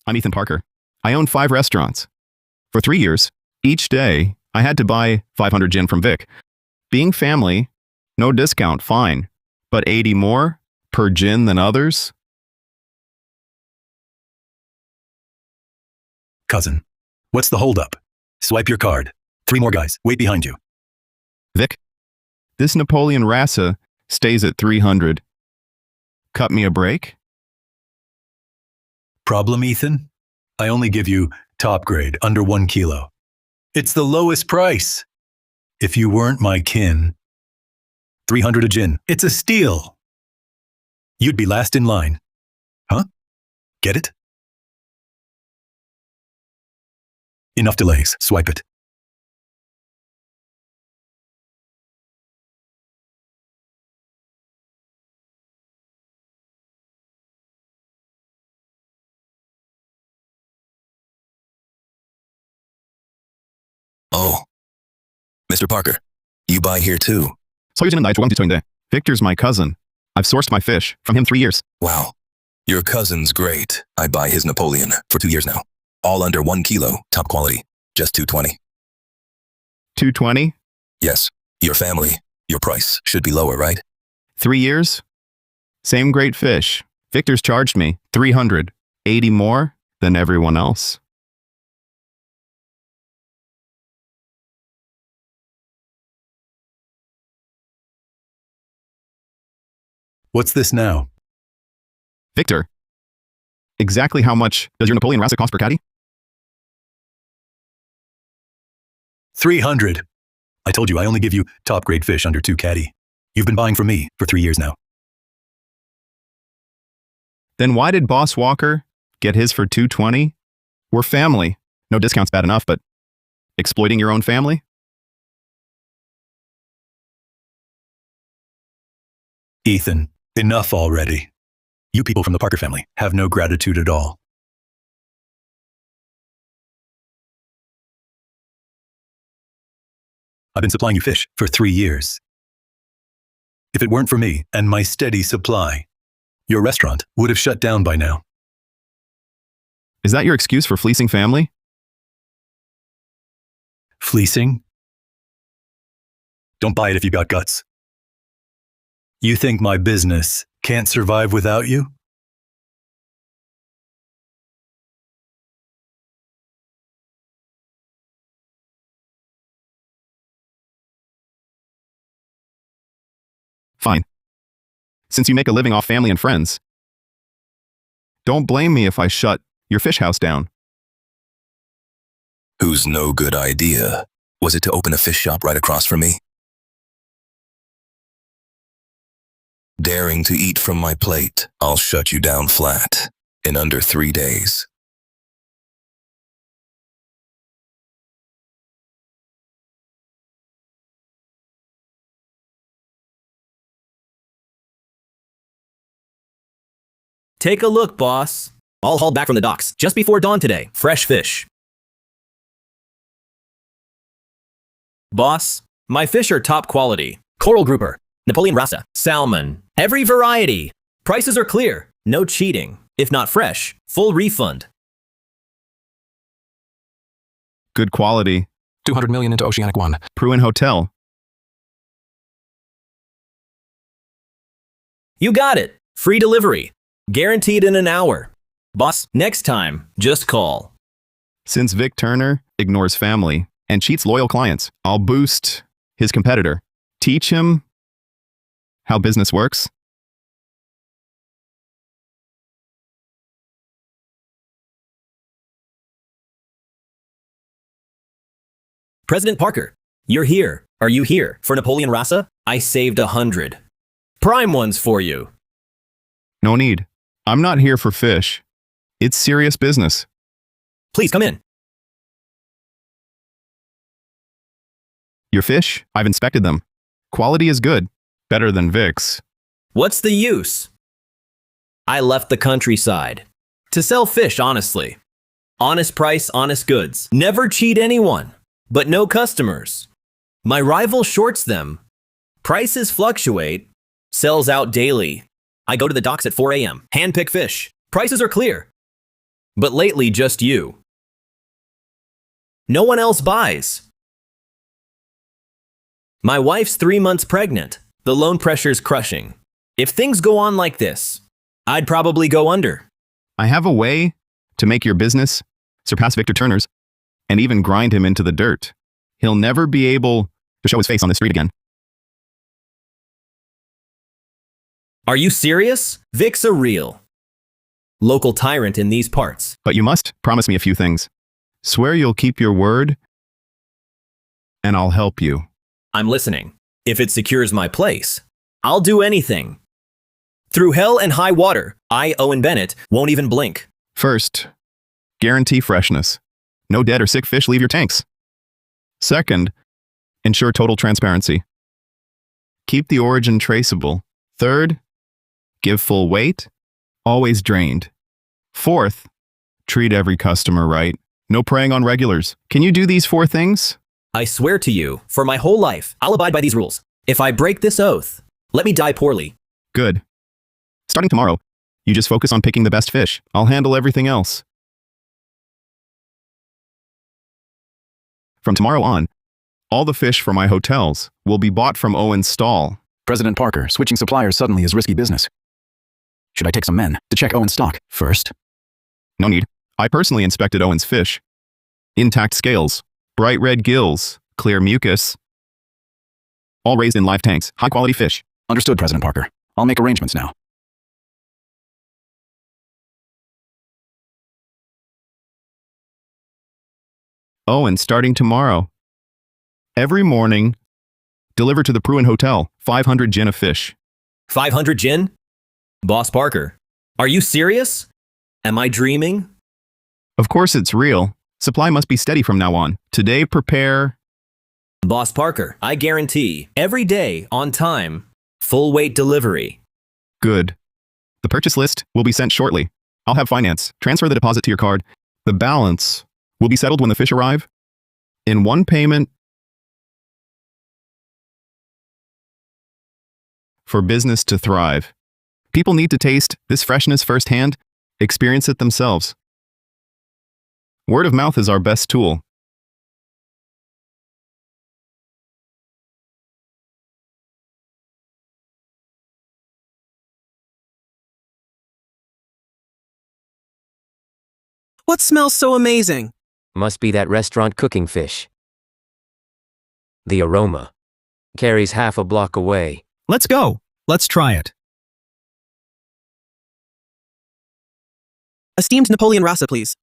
I'm Ethan Parker. I own 5 restaurants. For 3 years, each day, I had to buy 500 gin from Vic. Being family, no discount, fine. But 80 more per gin than others? Cousin, what's the holdup? Swipe your card. 3 more guys, wait behind you. Vic, this Napoleon Rasa stays at 300. Cut me a break? Problem, Ethan? I only give you top grade, under 1 kilo. It's the lowest price. If you weren't my kin, 300 a gin. It's a steal. You'd be last in line. Huh? Get it? Enough delays. Swipe it. Oh, Mr. Parker, you buy here too? Victor's my cousin. I've sourced my fish from him 3 years. Wow, your cousin's great. I buy his Napoleon for 2 years now. All under 1 kilo, top quality, just $2.20. $2.20? Yes, your family, your price should be lower, right? 3 years? Same great fish. Victor's charged me 300, 80 more than everyone else. What's this now? Victor, exactly how much does your Napoleon Rasa cost per caddy? 300. I told you I only give you top grade fish under 2 caddy. You've been buying from me for 3 years now. Then why did Boss Walker get his for $2.20? We're family. No discount's bad enough, but exploiting your own family? Ethan, enough already. You people from the Parker family have no gratitude at all. I've been supplying you fish for 3 years. If it weren't for me and my steady supply, your restaurant would have shut down by now. Is that your excuse for fleecing family? Fleecing? Don't buy it if you got guts. You think my business can't survive without you? Fine. Since you make a living off family and friends, don't blame me if I shut your fish house down. Whose no good idea was it to open a fish shop right across from me? Daring to eat from my plate, I'll shut you down flat in under 3 days. Take a look, boss. All hauled back from the docks just before dawn today. Fresh fish. Boss, my fish are top quality. Coral grouper, Napoleon Rasa, salmon, every variety. Prices are clear, no cheating. If not fresh, full refund. Good quality. 200 million into Oceanic One. Pruin Hotel. You got it. Free delivery. Guaranteed in an hour. Boss, next time, just call. Since Vic Turner ignores family and cheats loyal clients, I'll boost his competitor. Teach him how business works. President Parker, you're here. Are you here for Napoleon Rasa? I saved 100. Prime ones for you. No need. I'm not here for fish. It's serious business. Please come in. Your fish? I've inspected them. Quality is good. Better than Vic's. What's the use? I left the countryside to sell fish honestly. Honest price, honest goods. Never cheat anyone, but no customers. My rival shorts them. Prices fluctuate. Sells out daily. I go to the docks at 4 a.m. Hand-pick fish. Prices are clear. but lately just you. No one else buys. My wife's 3 months pregnant. The loan pressure's crushing. If things go on like this, I'd probably go under. I have a way to make your business surpass Victor Turner's and even grind him into the dirt. He'll never be able to show his face on the street again. Are you serious? Vic's a real local tyrant in these parts. But you must promise me a few things. Swear you'll keep your word, and I'll help you. I'm listening. If it secures my place, I'll do anything. Through hell and high water, I, Owen Bennett, won't even blink. First, guarantee freshness. No dead or sick fish leave your tanks. Second, ensure total transparency. Keep the origin traceable. Third, give full weight, always drained. Fourth, treat every customer right. No preying on regulars. Can you do these 4 things? I swear to you, for my whole life, I'll abide by these rules. If I break this oath, let me die poorly. Good. Starting tomorrow, you just focus on picking the best fish. I'll handle everything else. From tomorrow on, all the fish for my hotels will be bought from Owen's stall. President Parker, switching suppliers suddenly is risky business. Should I take some men to check Owen's stock first? No need. I personally inspected Owen's fish. Intact scales, bright red gills, clear mucus. All raised in live tanks, high-quality fish. Understood, President Parker. I'll make arrangements now. Owen, starting tomorrow. Every morning, deliver to the Pruin Hotel, 500 gin of fish. 500 gin? Boss Parker, are you serious? Am I dreaming? Of course it's real. Supply must be steady from now on. Today, prepare... Boss Parker, I guarantee, every day, on time, full weight delivery. Good. The purchase list will be sent shortly. I'll have finance. Transfer the deposit to your card. The balance will be settled when the fish arrive. In one payment for business to thrive. People need to taste this freshness firsthand, experience it themselves. Word of mouth is our best tool. What smells so amazing? Must be that restaurant cooking fish. The aroma carries half a block away. Let's go. Let's try it. A steamed Napoleon Rasa, please.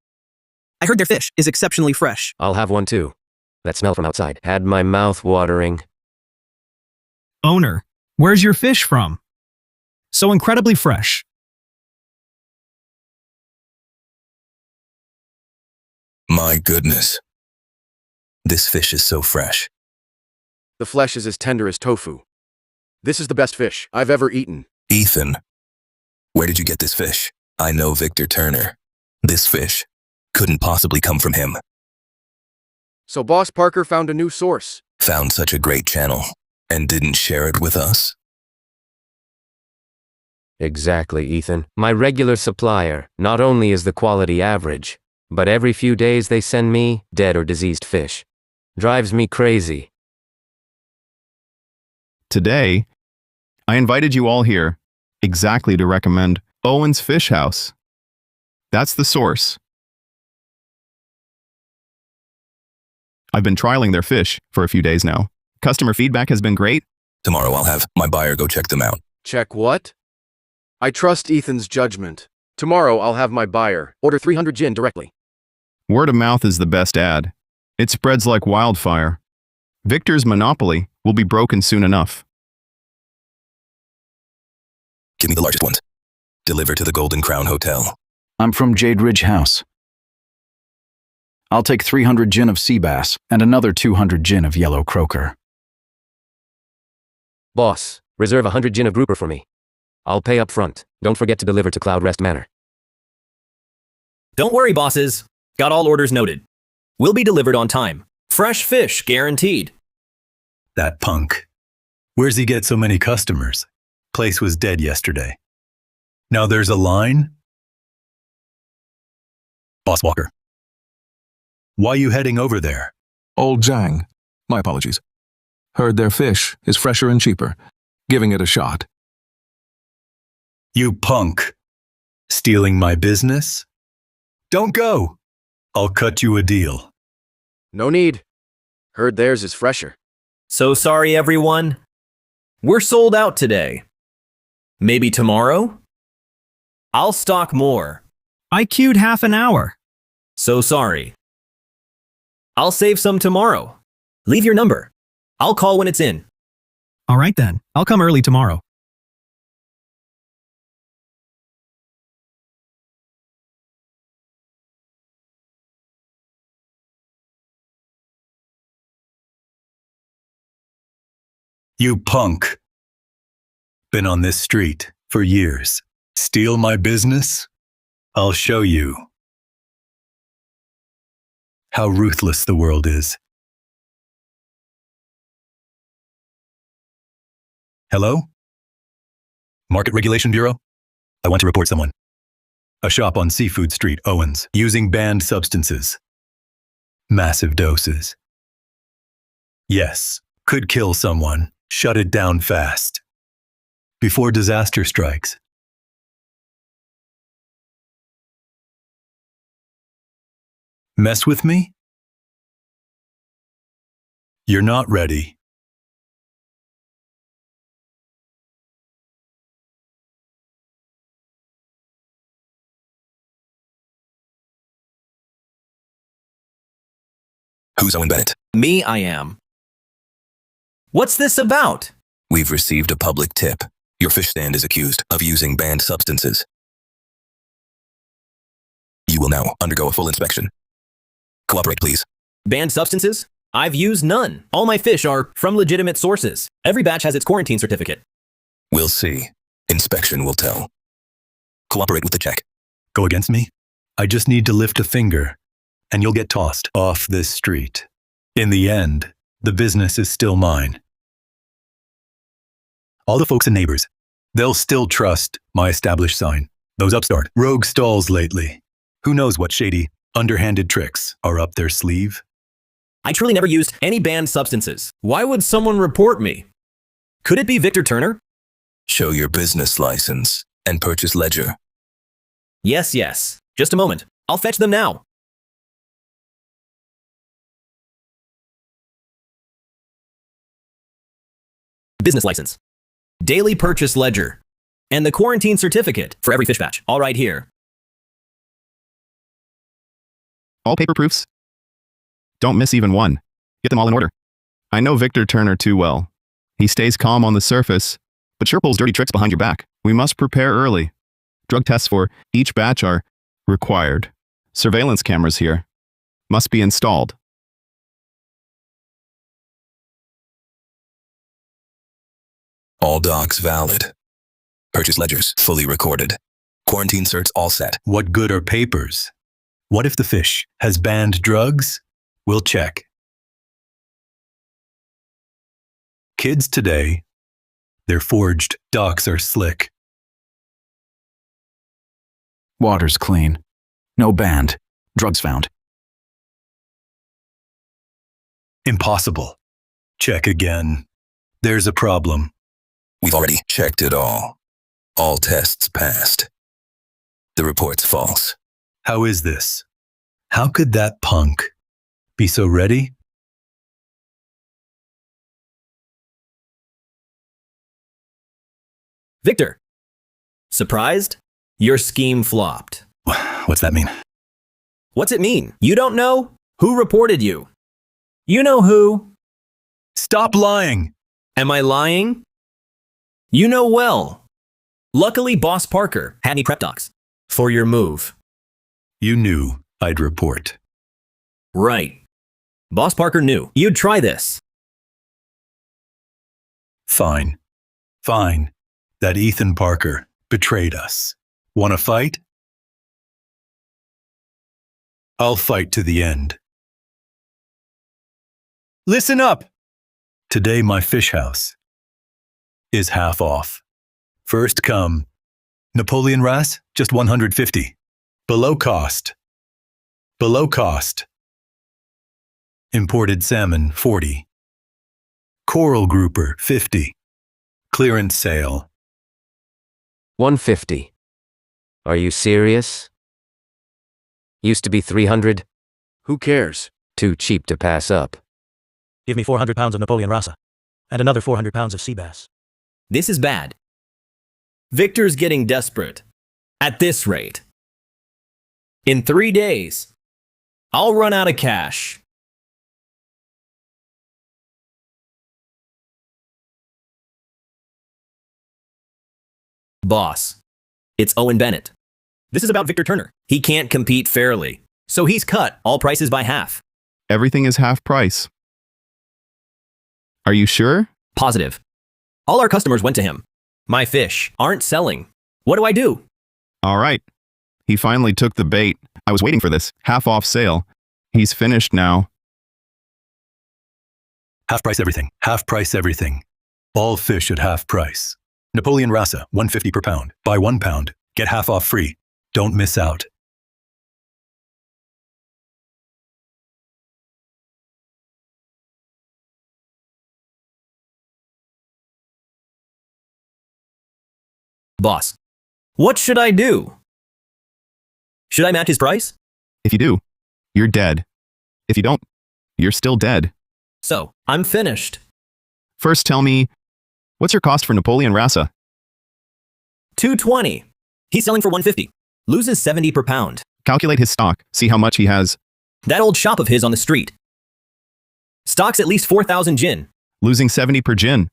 I heard their fish is exceptionally fresh. I'll have one too. That smell from outside had my mouth watering. Owner, where's your fish from? So incredibly fresh. My goodness. This fish is so fresh. The flesh is as tender as tofu. This is the best fish I've ever eaten. Ethan, where did you get this fish? I know Victor Turner. This fish couldn't possibly come from him. So Boss Parker found a new source. Found such a great channel and didn't share it with us? Exactly, Ethan. My regular supplier not only is the quality average, but every few days they send me dead or diseased fish. Drives me crazy. Today, I invited you all here exactly to recommend Owen's Fish House. That's the source. I've been trialing their fish for a few days now. Customer feedback has been great. Tomorrow I'll have my buyer go check them out. Check what? I trust Ethan's judgment. Tomorrow I'll have my buyer order 300 gin directly. Word of mouth is the best ad. It spreads like wildfire. Victor's monopoly will be broken soon enough. Give me the largest ones. Deliver to the Golden Crown Hotel. I'm from Jade Ridge House. I'll take 300 gin of sea bass and another 200 gin of yellow croaker. Boss, reserve 100 gin of grouper for me. I'll pay up front. Don't forget to deliver to Cloud Rest Manor. Don't worry, bosses. Got all orders noted. Will be delivered on time. Fresh fish guaranteed. That punk. Where's he get so many customers? Place was dead yesterday. Now there's a line? Boss Walker. Why you heading over there? Old Zhang. My apologies. Heard their fish is fresher and cheaper. Giving it a shot. You punk. Stealing my business? Don't go. I'll cut you a deal. No need. Heard theirs is fresher. So sorry, everyone. We're sold out today. Maybe tomorrow? I'll stock more. I queued half an hour. So sorry. I'll save some tomorrow. Leave your number. I'll call when it's in. All right then, I'll come early tomorrow. You punk. Been on this street for years. Steal my business? I'll show you how ruthless the world is. Hello? Market Regulation Bureau? I want to report someone. A shop on Seafood Street, Owens, using banned substances. Massive doses. Yes, could kill someone. Shut it down fast. Before disaster strikes. Mess with me? You're not ready. Who's Owen Bennett? Me, I am. What's this about? We've received a public tip. Your fish stand is accused of using banned substances. You will now undergo a full inspection. Cooperate, please. Banned substances? I've used none. All my fish are from legitimate sources. Every batch has its quarantine certificate. We'll see. Inspection will tell. Cooperate with the check. Go against me? I just need to lift a finger, and you'll get tossed off this street. In the end, the business is still mine. All the folks and neighbors, they'll still trust my established sign. Those upstart, rogue stalls lately. Who knows what shady, underhanded tricks are up their sleeve? I truly never used any banned substances. Why would someone report me? Could it be Victor Turner? Show your business license and purchase ledger. Yes, yes. Just a moment. I'll fetch them now. Business license. Daily purchase ledger. And the quarantine certificate for every fish batch. All right here. All paper proofs? Don't miss even one. Get them all in order. I know Victor Turner too well. He stays calm on the surface, but sure pulls dirty tricks behind your back. We must prepare early. Drug tests for each batch are required. Surveillance cameras here must be installed. All docs valid. Purchase ledgers fully recorded. Quarantine certs all set. What good are papers? What if the fish has banned drugs? We'll check. Kids today, their forged docs are slick. Water's clean. No banned. Drugs found. Impossible. Check again. There's a problem. We've already checked it all. All tests passed. The report's false. How is this? How could that punk be so ready? Victor. Surprised? Your scheme flopped. What's that mean? What's it mean? You don't know? Who reported you? You know who? Stop lying! Am I lying? You know well. Luckily, Boss Parker had me prep docs for your move. You knew I'd report. Right. Boss Parker knew you'd try this. Fine. Fine. That Ethan Parker betrayed us. Want to fight? I'll fight to the end. Listen up! Today my fish house is half off. First come. Napoleon wrasse, just 150. Below cost. Below cost. Imported salmon, 40. Coral grouper, 50. Clearance sale. 150. Are you serious? Used to be 300. Who cares? Too cheap to pass up. Give me 400 pounds of Napoleon Rasa. And another 400 pounds of sea bass. This is bad. Victor's getting desperate. At this rate. In 3 days, I'll run out of cash. Boss, it's Owen Bennett. This is about Victor Turner. He can't compete fairly, so he's cut all prices by half. Everything is half price. Are you sure? Positive. All our customers went to him. My fish aren't selling. What do I do? All right. He finally took the bait. I was waiting for this. Half off sale. He's finished now. Half price everything. Half price everything. All fish at half price. Napoleon Rasa, 150 per pound. Buy 1 pound. Get half off free. Don't miss out. Boss, what should I do? Should I match his price? If you do, you're dead. If you don't, you're still dead. So, I'm finished. First tell me, what's your cost for Napoleon Rasa? $220. He's selling for $150. Loses 70 per pound. Calculate his stock, see how much he has. That old shop of his on the street. Stocks at least 4,000 gin. Losing 70 per gin.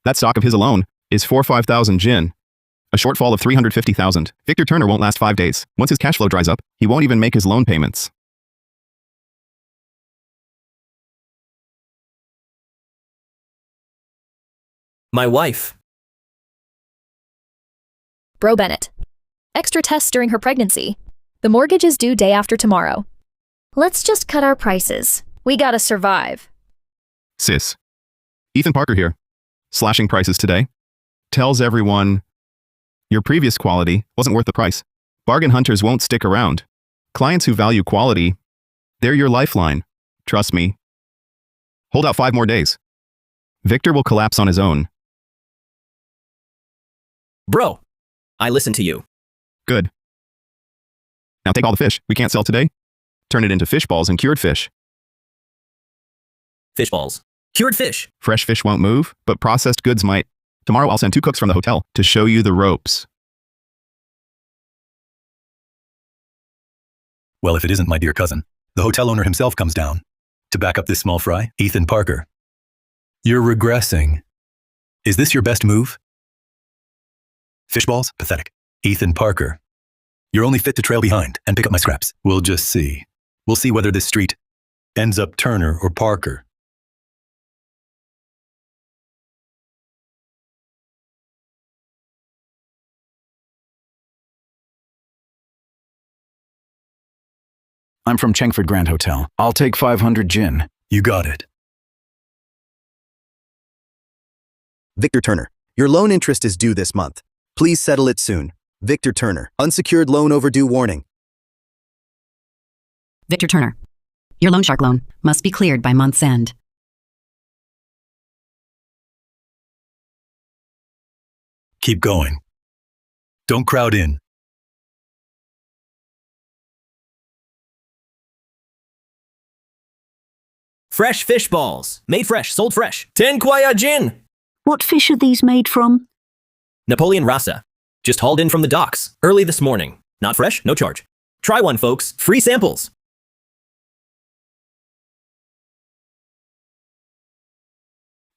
That stock of his alone is 5,000 gin. A shortfall of 350,000. Victor Turner won't last 5 days. Once his cash flow dries up, he won't even make his loan payments. My wife. Bro Bennett. Extra tests during her pregnancy. The mortgage is due day after tomorrow. Let's just cut our prices. We gotta survive. Sis. Ethan Parker here. Slashing prices today. Tells everyone your previous quality wasn't worth the price. Bargain hunters won't stick around. Clients who value quality, they're your lifeline. Trust me. Hold out 5 more days. Victor will collapse on his own. Bro, I listened to you. Good. Now take all the fish we can't sell today. Turn it into fish balls and cured fish. Fish balls. Cured fish. Fresh fish won't move, but processed goods might. Tomorrow I'll send 2 cooks from the hotel to show you the ropes. Well, if it isn't my dear cousin, the hotel owner himself comes down to back up this small fry, Ethan Parker. You're regressing. Is this your best move? Fish balls? Pathetic. Ethan Parker. You're only fit to trail behind and pick up my scraps. We'll just see. We'll see whether this street ends up Turner or Parker. I'm from Chengford Grand Hotel. I'll take 500 gin. You got it. Victor Turner. Your loan interest is due this month. Please settle it soon. Victor Turner. Unsecured loan overdue warning. Victor Turner. Your loan shark loan must be cleared by month's end. Keep going. Don't crowd in. Fresh fish balls. Made fresh, sold fresh. 10 kwaya gin. What fish are these made from? Napoleon Rasa. Just hauled in from the docks early this morning. Not fresh, no charge. Try one, folks. Free samples.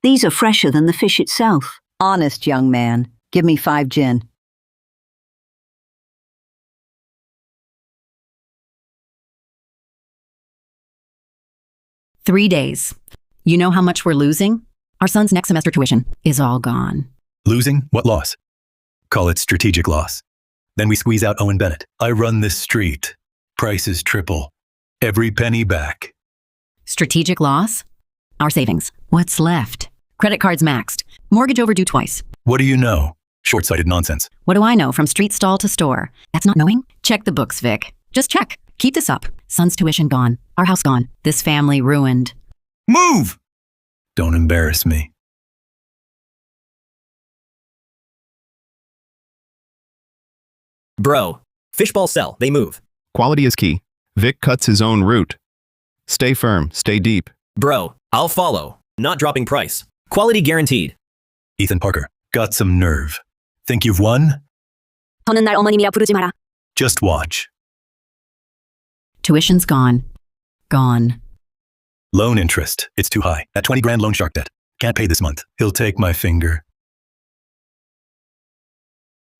These are fresher than the fish itself. Honest, young man. Give me 5 gin. "3 days. You know how much we're losing? Our son's next semester tuition is all gone." Losing? What loss? Call it strategic loss. Then we squeeze out Owen Bennett. I run this street. Prices triple. Every penny back. Strategic loss? Our savings. What's left? Credit cards maxed. Mortgage overdue twice. What do you know? Short-sighted nonsense. What do I know from street stall to store? That's not knowing? Check the books, Vic. Just check. Keep this up. Son's tuition gone. Our house gone. This family ruined. Move! Don't embarrass me. Bro, fishball sell. They move. Quality is key. Vic cuts his own route. Stay firm, stay deep. Bro, I'll follow. Not dropping price. Quality guaranteed. Ethan Parker, got some nerve. Think you've won? 더는 날 어머님이라 부르지 마라. Just watch. Tuition's gone. Gone. Loan interest. It's too high. At 20 grand loan shark debt. Can't pay this month. He'll take my finger.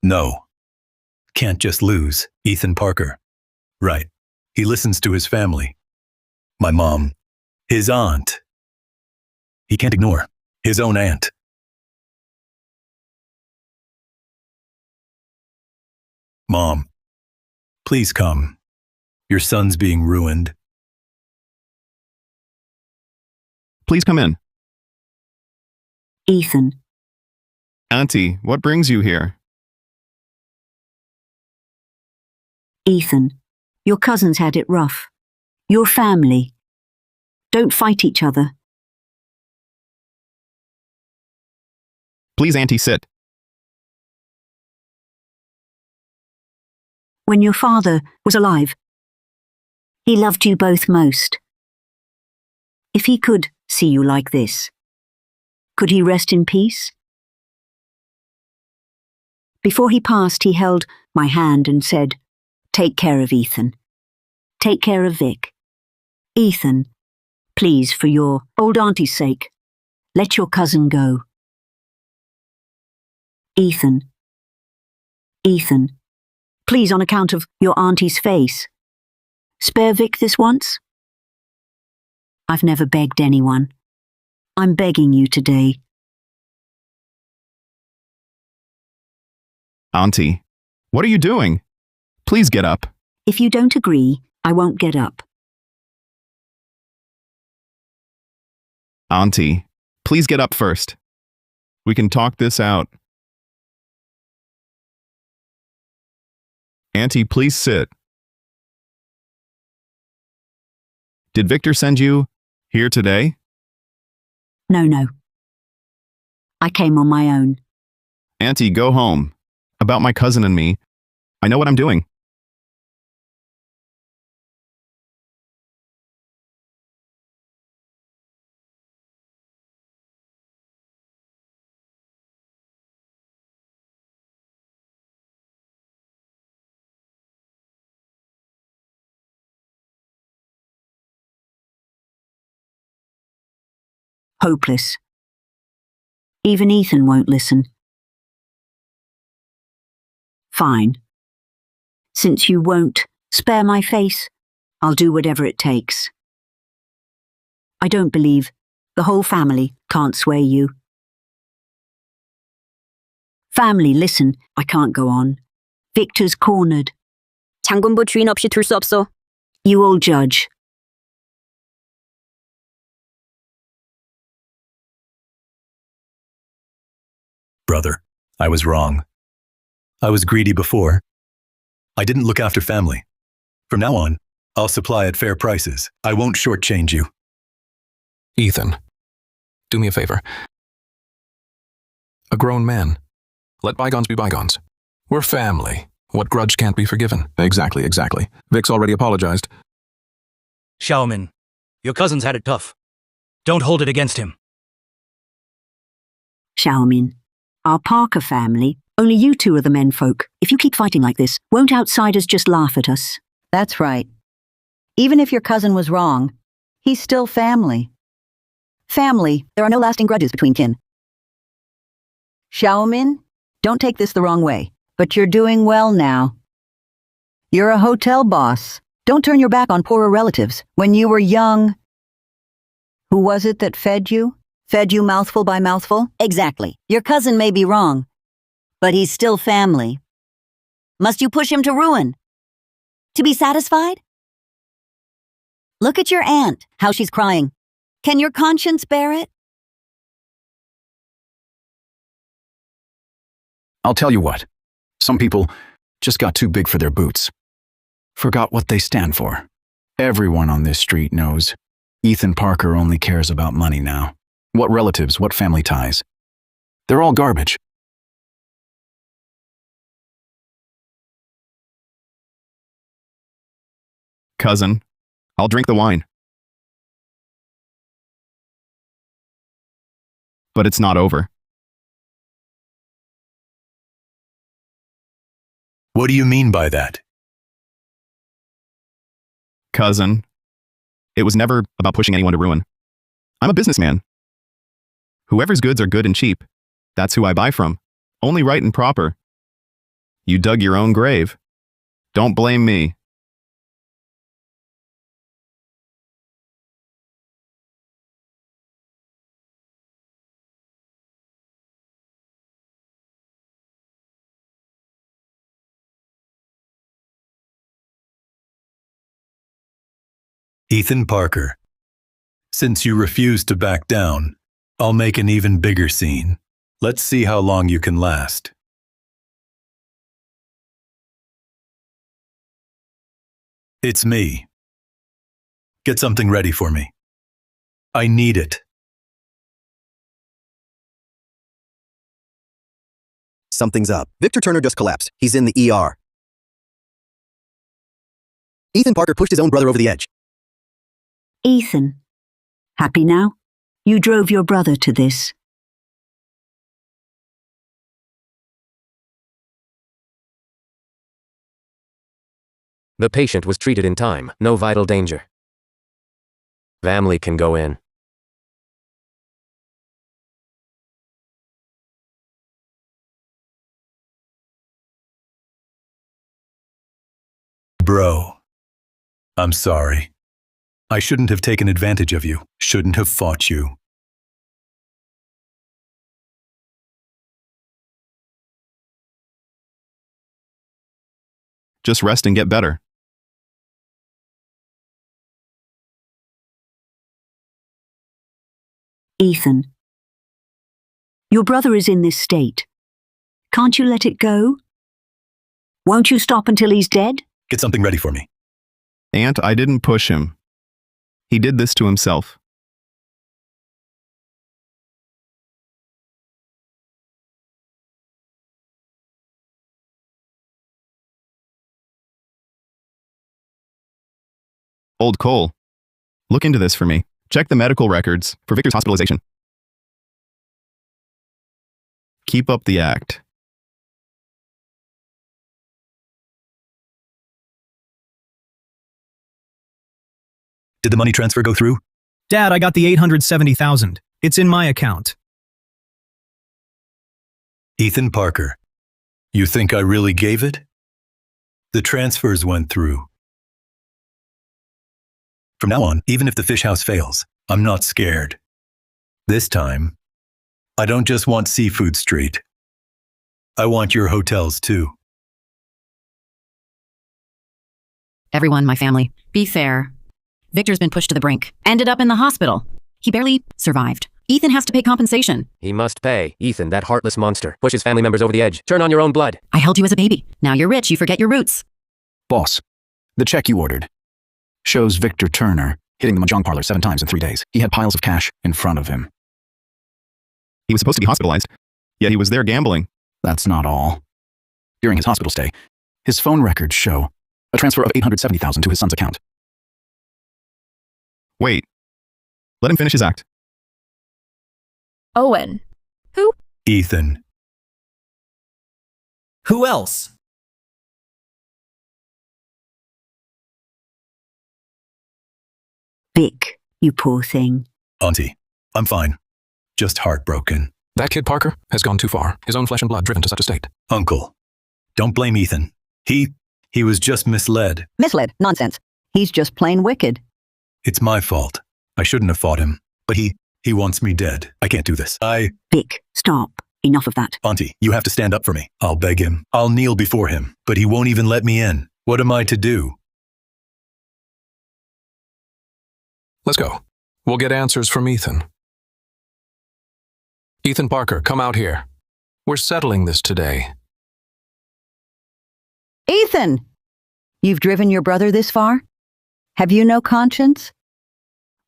No. Can't just lose. Ethan Parker. Right. He listens to his family. My mom. His aunt. He can't ignore his own aunt. Mom. Please come. Your son's being ruined. Please come in. Ethan. Auntie, what brings you here? Ethan, your cousins had it rough. Your family. Don't fight each other. Please, Auntie, sit. When your father was alive, he loved you both most. If he could see you like this, could he rest in peace? Before he passed, he held my hand and said, "Take care of Ethan. Take care of Vic. Ethan, please, for your old auntie's sake, let your cousin go. Ethan. Ethan, please, on account of your auntie's face, spare Vic this once. I've never begged anyone. I'm begging you today." Auntie, what are you doing? Please get up. If you don't agree, I won't get up. Auntie, please get up first. We can talk this out. Auntie, please sit. Did Victor send you here today? No. I came on my own. Auntie, go home. About my cousin and me, I know what I'm doing. Hopeless. Even Ethan won't listen. Fine. Since you won't spare my face, I'll do whatever it takes. I don't believe the whole family can't sway you. Family, listen, I can't go on. Victor's cornered. 장군부 주인 없이 둘 수 없어. You all judge. Brother, I was wrong. I was greedy before. I didn't look after family. From now on, I'll supply at fair prices. I won't shortchange you. Ethan, do me a favor. A grown man. Let bygones be bygones. We're family. What grudge can't be forgiven? Exactly. Vic's already apologized. Xiaomin, your cousins had it tough. Don't hold it against him. Xiaomin, our Parker family, only you two are the menfolk. If you keep fighting like this, won't outsiders just laugh at us? That's right. Even if your cousin was wrong, he's still family. Family, there are no lasting grudges between kin. Xiaomin, don't take this the wrong way, but you're doing well now. You're a hotel boss. Don't turn your back on poorer relatives. When you were young, who was it that fed you? Fed you mouthful by mouthful? Exactly. Your cousin may be wrong, but he's still family. Must you push him to ruin? To be satisfied? Look at your aunt, how she's crying. Can your conscience bear it? I'll tell you what. Some people just got too big for their boots. forgot what they stand for. Everyone on this street knows Ethan Parker only cares about money now. What relatives, what family ties? They're all garbage. Cousin, I'll drink the wine. But it's not over. What do you mean by that? Cousin, it was never about pushing anyone to ruin. I'm a businessman. Whoever's goods are good and cheap, that's who I buy from. Only right and proper. You dug your own grave. Don't blame me. Ethan Parker. Since you refuse to back down, I'll make an even bigger scene. Let's see how long you can last. It's me. Get something ready for me. I need it. Something's up. Victor Turner just collapsed. He's in the ER. Ethan Parker pushed his own brother over the edge. Ethan, happy now? You drove your brother to this. The patient was treated in time, no vital danger. Family can go in. Bro, I'm sorry. I shouldn't have taken advantage of you, shouldn't have fought you. Just rest and get better. Ethan, your brother is in this state. Can't you let it go? Won't you stop until he's dead? Get something ready for me. Aunt, I didn't push him. He did this to himself. Old Cole, look into this for me. Check the medical records for Victor's hospitalization. Keep up the act. Did the money transfer go through? Dad, I got the $870,000. It's in my account. Ethan Parker, you think I really gave it? The transfers went through. From now on, even if the fish house fails, I'm not scared. This time, I don't just want Seafood Street. I want your hotels too. Everyone, my family, be fair. Victor's been pushed to the brink. Ended up in the hospital. He barely survived. Ethan has to pay compensation. He must pay. Ethan, that heartless monster, pushes family members over the edge. Turn on your own blood. I held you as a baby. Now you're rich, you forget your roots. Boss, the check you ordered shows Victor Turner hitting the Mahjong parlor 7 times in 3 days. He had piles of cash in front of him. He was supposed to be hospitalized, yet he was there gambling. That's not all. During his hospital stay, his phone records show a transfer of $870,000 to his son's account. Wait. Let him finish his act. Owen. Who? Ethan. Who else? Vic, you poor thing. Auntie, I'm fine. Just heartbroken. That kid Parker has gone too far. His own flesh and blood driven to such a state. Uncle, don't blame Ethan. He was just misled. Misled? Nonsense. He's just plain wicked. It's my fault. I shouldn't have fought him. But he wants me dead. I can't do this. Vic, stop. Enough of that. Auntie, you have to stand up for me. I'll beg him. I'll kneel before him. But he won't even let me in. What am I to do? Let's go. We'll get answers from Ethan. Ethan Parker, come out here. We're settling this today. Ethan! You've driven your brother this far? Have you no conscience?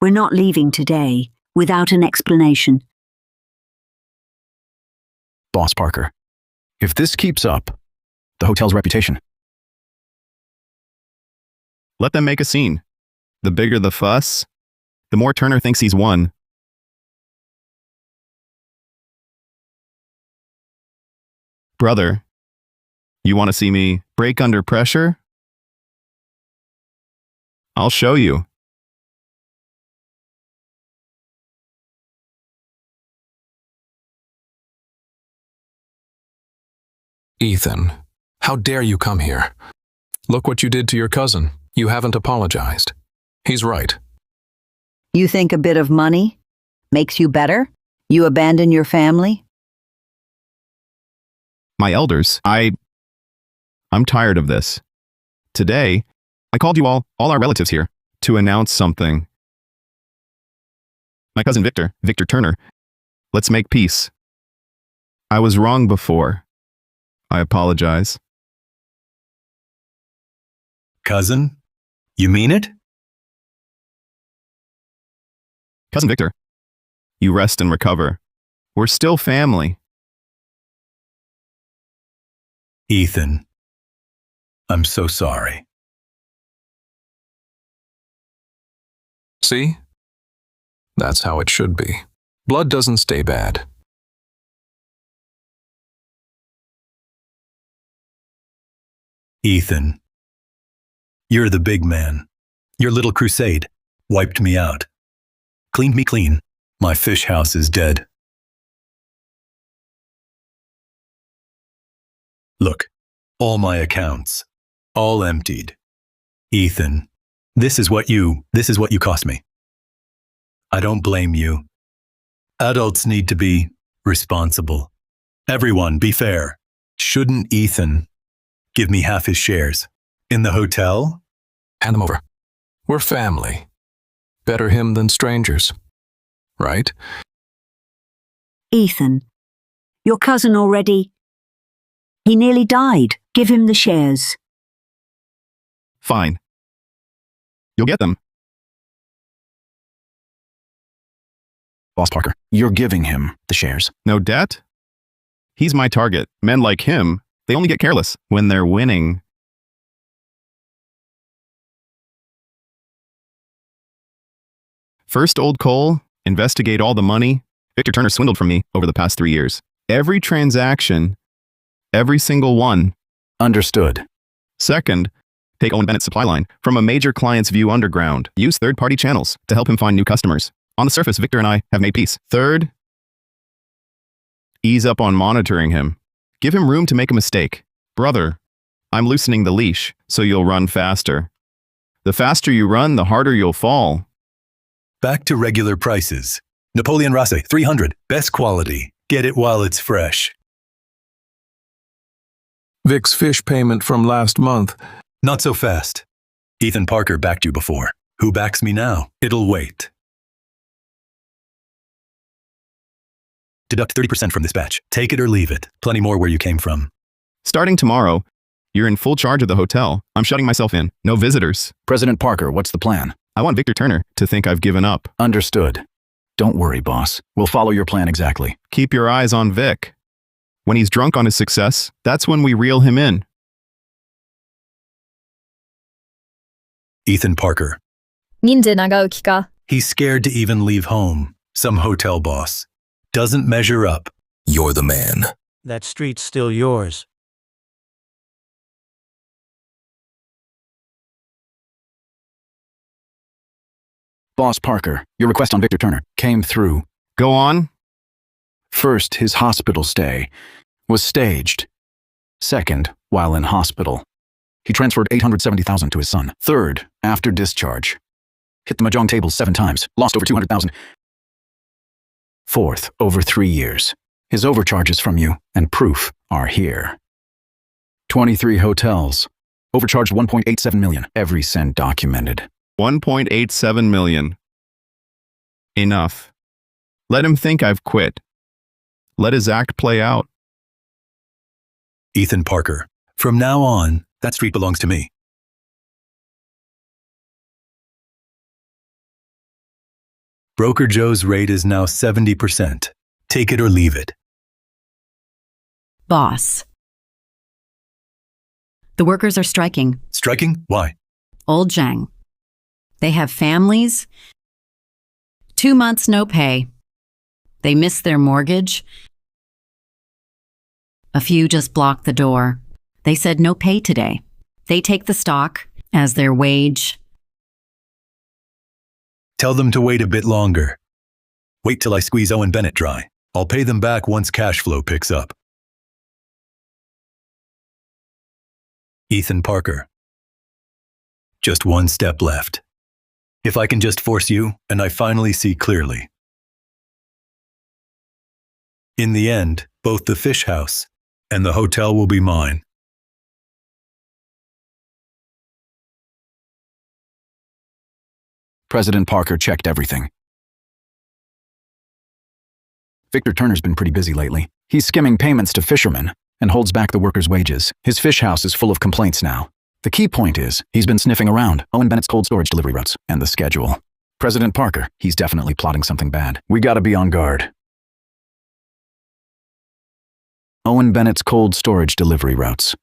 We're not leaving today without an explanation. Boss Parker, if this keeps up, the hotel's reputation. Let them make a scene. The bigger the fuss, the more Turner thinks he's won. Brother, you want to see me break under pressure? I'll show you. Ethan, how dare you come here? Look what you did to your cousin. You haven't apologized. He's right. You think a bit of money makes you better? You abandon your family? My elders, I'm tired of this. Today, I called you all our relatives here, to announce something. My cousin Victor Turner, let's make peace. I was wrong before. I apologize. Cousin? You mean it? Cousin Victor, you rest and recover. We're still family. Ethan, I'm so sorry. See? That's how it should be. Blood doesn't stay bad. Ethan, you're the big man. Your little crusade wiped me out. Cleaned me clean. My fish house is dead. Look, all my accounts, all emptied. Ethan, this is what you cost me. I don't blame you. Adults need to be responsible. Everyone, be fair. Shouldn't Ethan give me half his shares in the hotel? Hand them over. We're family. Better him than strangers. Right? Ethan, your cousin already... He nearly died. Give him the shares. Fine. You'll get them. Boss Parker, you're giving him the shares. No debt? He's my target. Men like him, they only get careless when they're winning. First old coal, investigate all the money. Victor Turner swindled from me over the past 3 years. Every transaction, every single one. Understood. Second, take Owen Bennett's supply line from a major client's view underground. Use third-party channels to help him find new customers. On the surface, Victor and I have made peace. Third, ease up on monitoring him. Give him room to make a mistake. Brother, I'm loosening the leash so you'll run faster. The faster you run, the harder you'll fall. Back to regular prices. Napoleon Race, 300. Best quality. Get it while it's fresh. Vic's fish payment from last month. Not so fast. Ethan Parker backed you before. Who backs me now? It'll wait. Deduct 30% from this batch. Take it or leave it. Plenty more where you came from. Starting tomorrow, you're in full charge of the hotel. I'm shutting myself in. No visitors. President Parker, what's the plan? I want Victor Turner to think I've given up. Understood. Don't worry, boss. We'll follow your plan exactly. Keep your eyes on Vic. When he's drunk on his success, that's when we reel him in. Ethan Parker. 人数長うきか He's scared to even leave home. Some hotel boss. Doesn't measure up. You're the man. That street's still yours. Boss Parker, your request on Victor Turner came through. Go on. First, his hospital stay was staged. Second, while in hospital, he transferred $870,000 to his son. Third, after discharge, hit the mahjong table 7 times, lost over $200,000. Fourth, over 3 years. His overcharges from you and proof are here. 23 hotels, overcharged $1.87 million, every cent documented. 1.87 million. Enough. Let him think I've quit. Let his act play out. Ethan Parker. From now on, that street belongs to me. Broker Joe's rate is now 70%. Take it or leave it. Boss. The workers are striking. Striking? Why? Old Zhang. They have families. 2 months no pay. They miss their mortgage. A few just blocked the door. They said no pay today. They take the stock as their wage. Tell them to wait a bit longer. Wait till I squeeze Owen Bennett dry. I'll pay them back once cash flow picks up. Ethan Parker. Just one step left. If I can just force you, and I finally see clearly. In the end, both the fish house and the hotel will be mine. President Parker checked everything. Victor Turner's been pretty busy lately. He's skimming payments to fishermen and holds back the workers' wages. His fish house is full of complaints now. The key point is, he's been sniffing around Owen Bennett's cold storage delivery routes and the schedule. President Parker, he's definitely plotting something bad. We gotta be on guard. Owen Bennett's cold storage delivery routes.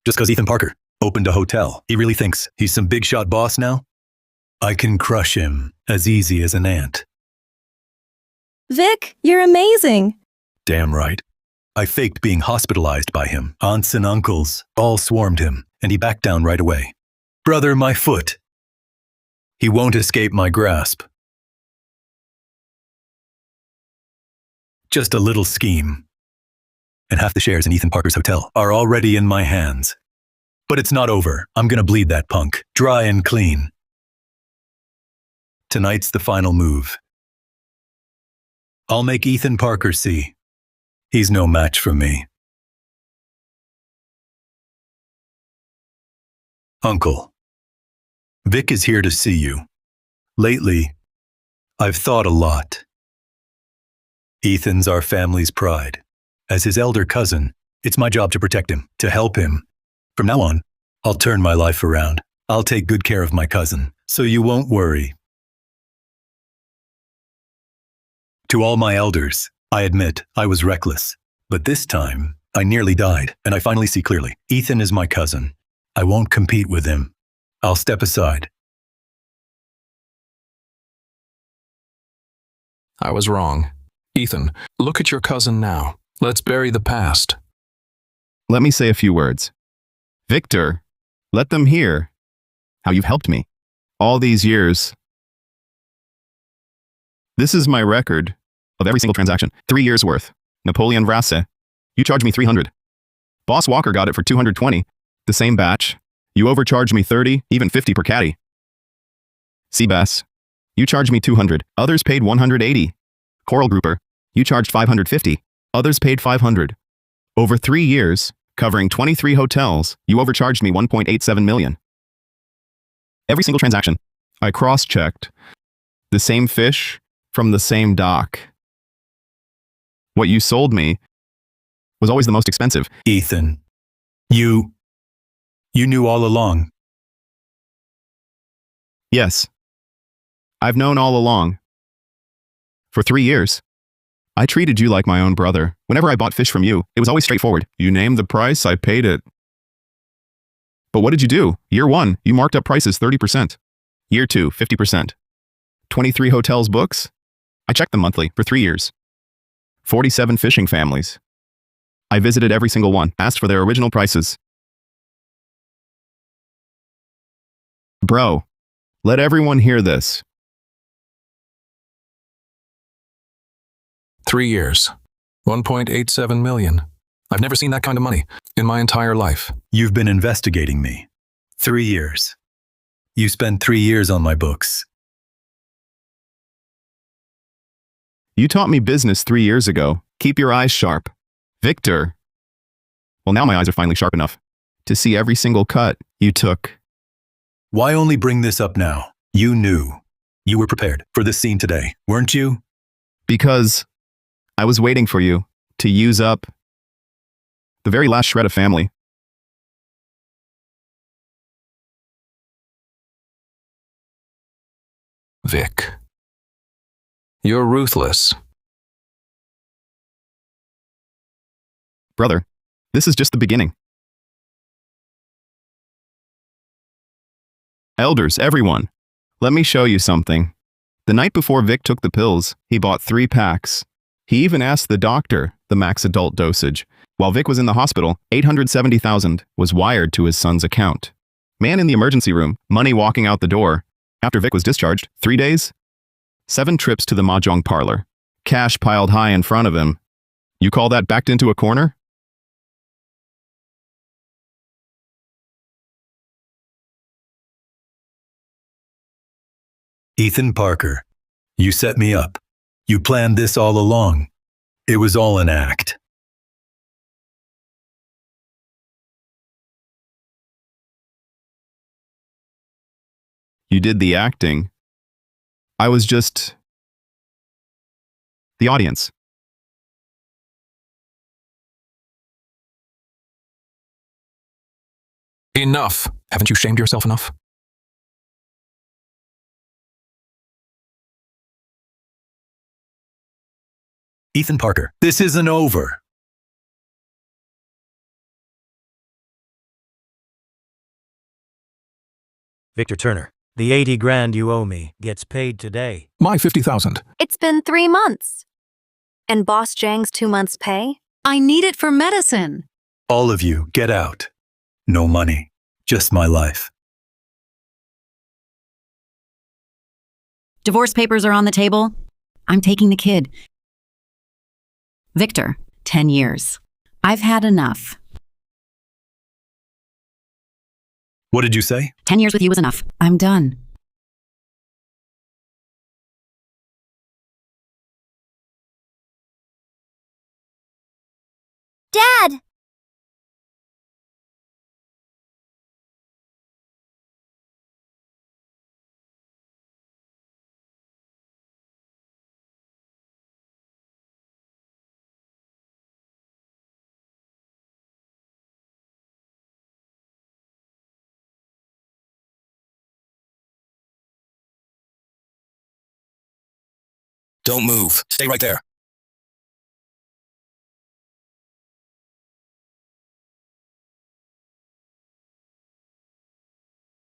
Just because Ethan Parker opened a hotel, he really thinks he's some big shot boss now? I can crush him as easy as an ant. Vic, you're amazing. Damn right. I faked being hospitalized by him. Aunts and uncles all swarmed him, and he backed down right away. Brother, my foot. He won't escape my grasp. Just a little scheme. And half the shares in Ethan Parker's hotel are already in my hands. But it's not over. I'm gonna bleed that punk, dry and clean. Tonight's the final move. I'll make Ethan Parker see. He's no match for me. Uncle, Vic is here to see you. Lately, I've thought a lot. Ethan's our family's pride. As his elder cousin, it's my job to protect him, to help him. From now on, I'll turn my life around. I'll take good care of my cousin, so you won't worry. To all my elders, I admit I was reckless. But this time, I nearly died, and I finally see clearly. Ethan is my cousin. I won't compete with him. I'll step aside. I was wrong. Ethan, look at your cousin now. Let's bury the past. Let me say a few words. Victor, let them hear how you've helped me all these years. This is my record of every single transaction. 3 years worth. Napoleon Vrasse. You charged me 300. Boss Walker got it for 220. The same batch. You overcharged me 30, even 50 per caddy. Seabass. You charged me 200. Others paid 180. Coral Grouper. You charged 550. Others paid 500. Over 3 years, covering 23 hotels, you overcharged me 1.87 million. Every single transaction. I cross-checked. The same fish from the same dock. What you sold me was always the most expensive. Ethan, you knew all along. Yes. I've known all along. For 3 years. I treated you like my own brother. Whenever I bought fish from you, it was always straightforward. You named the price, I paid it. But what did you do? Year 1, you marked up prices 30%. Year 2, 50%. 23 hotels books? I checked them monthly for 3 years. 47 fishing families. I visited every single one, asked for their original prices. Bro, let everyone hear this. 3 years. 1.87 million. I've never seen that kind of money in my entire life. You've been investigating me. 3 years. You spent 3 years on my books. You taught me business 3 years ago. Keep your eyes sharp. Victor. Well, now my eyes are finally sharp enough to see every single cut you took. Why only bring this up now? You knew. You were prepared for this scene today, weren't you? Because I was waiting for you to use up the very last shred of family. Vic. You're ruthless. Brother, this is just the beginning. Elders, everyone, let me show you something. The night before Vic took the pills, he bought 3 packs. He even asked the doctor the max adult dosage. While Vic was in the hospital, $870,000 was wired to his son's account. Man in the emergency room, money walking out the door. After Vic was discharged, 3 days, 7 trips to the mahjong parlor. Cash piled high in front of him. You call that backed into a corner? Ethan Parker, you set me up. You planned this all along. It was all an act. You did the acting. I was just the audience. Enough. Haven't you shamed yourself enough? Ethan Parker, this isn't over. Victor Turner, the 80 grand you owe me gets paid today. My 50,000. It's been 3 months. And Boss Zhang's 2 months' pay? I need it for medicine. All of you, get out. No money. Just my life. Divorce papers are on the table. I'm taking the kid. Victor, 10 years. I've had enough. What did you say? 10 years with you was enough. I'm done. Dad! Don't move. Stay right there.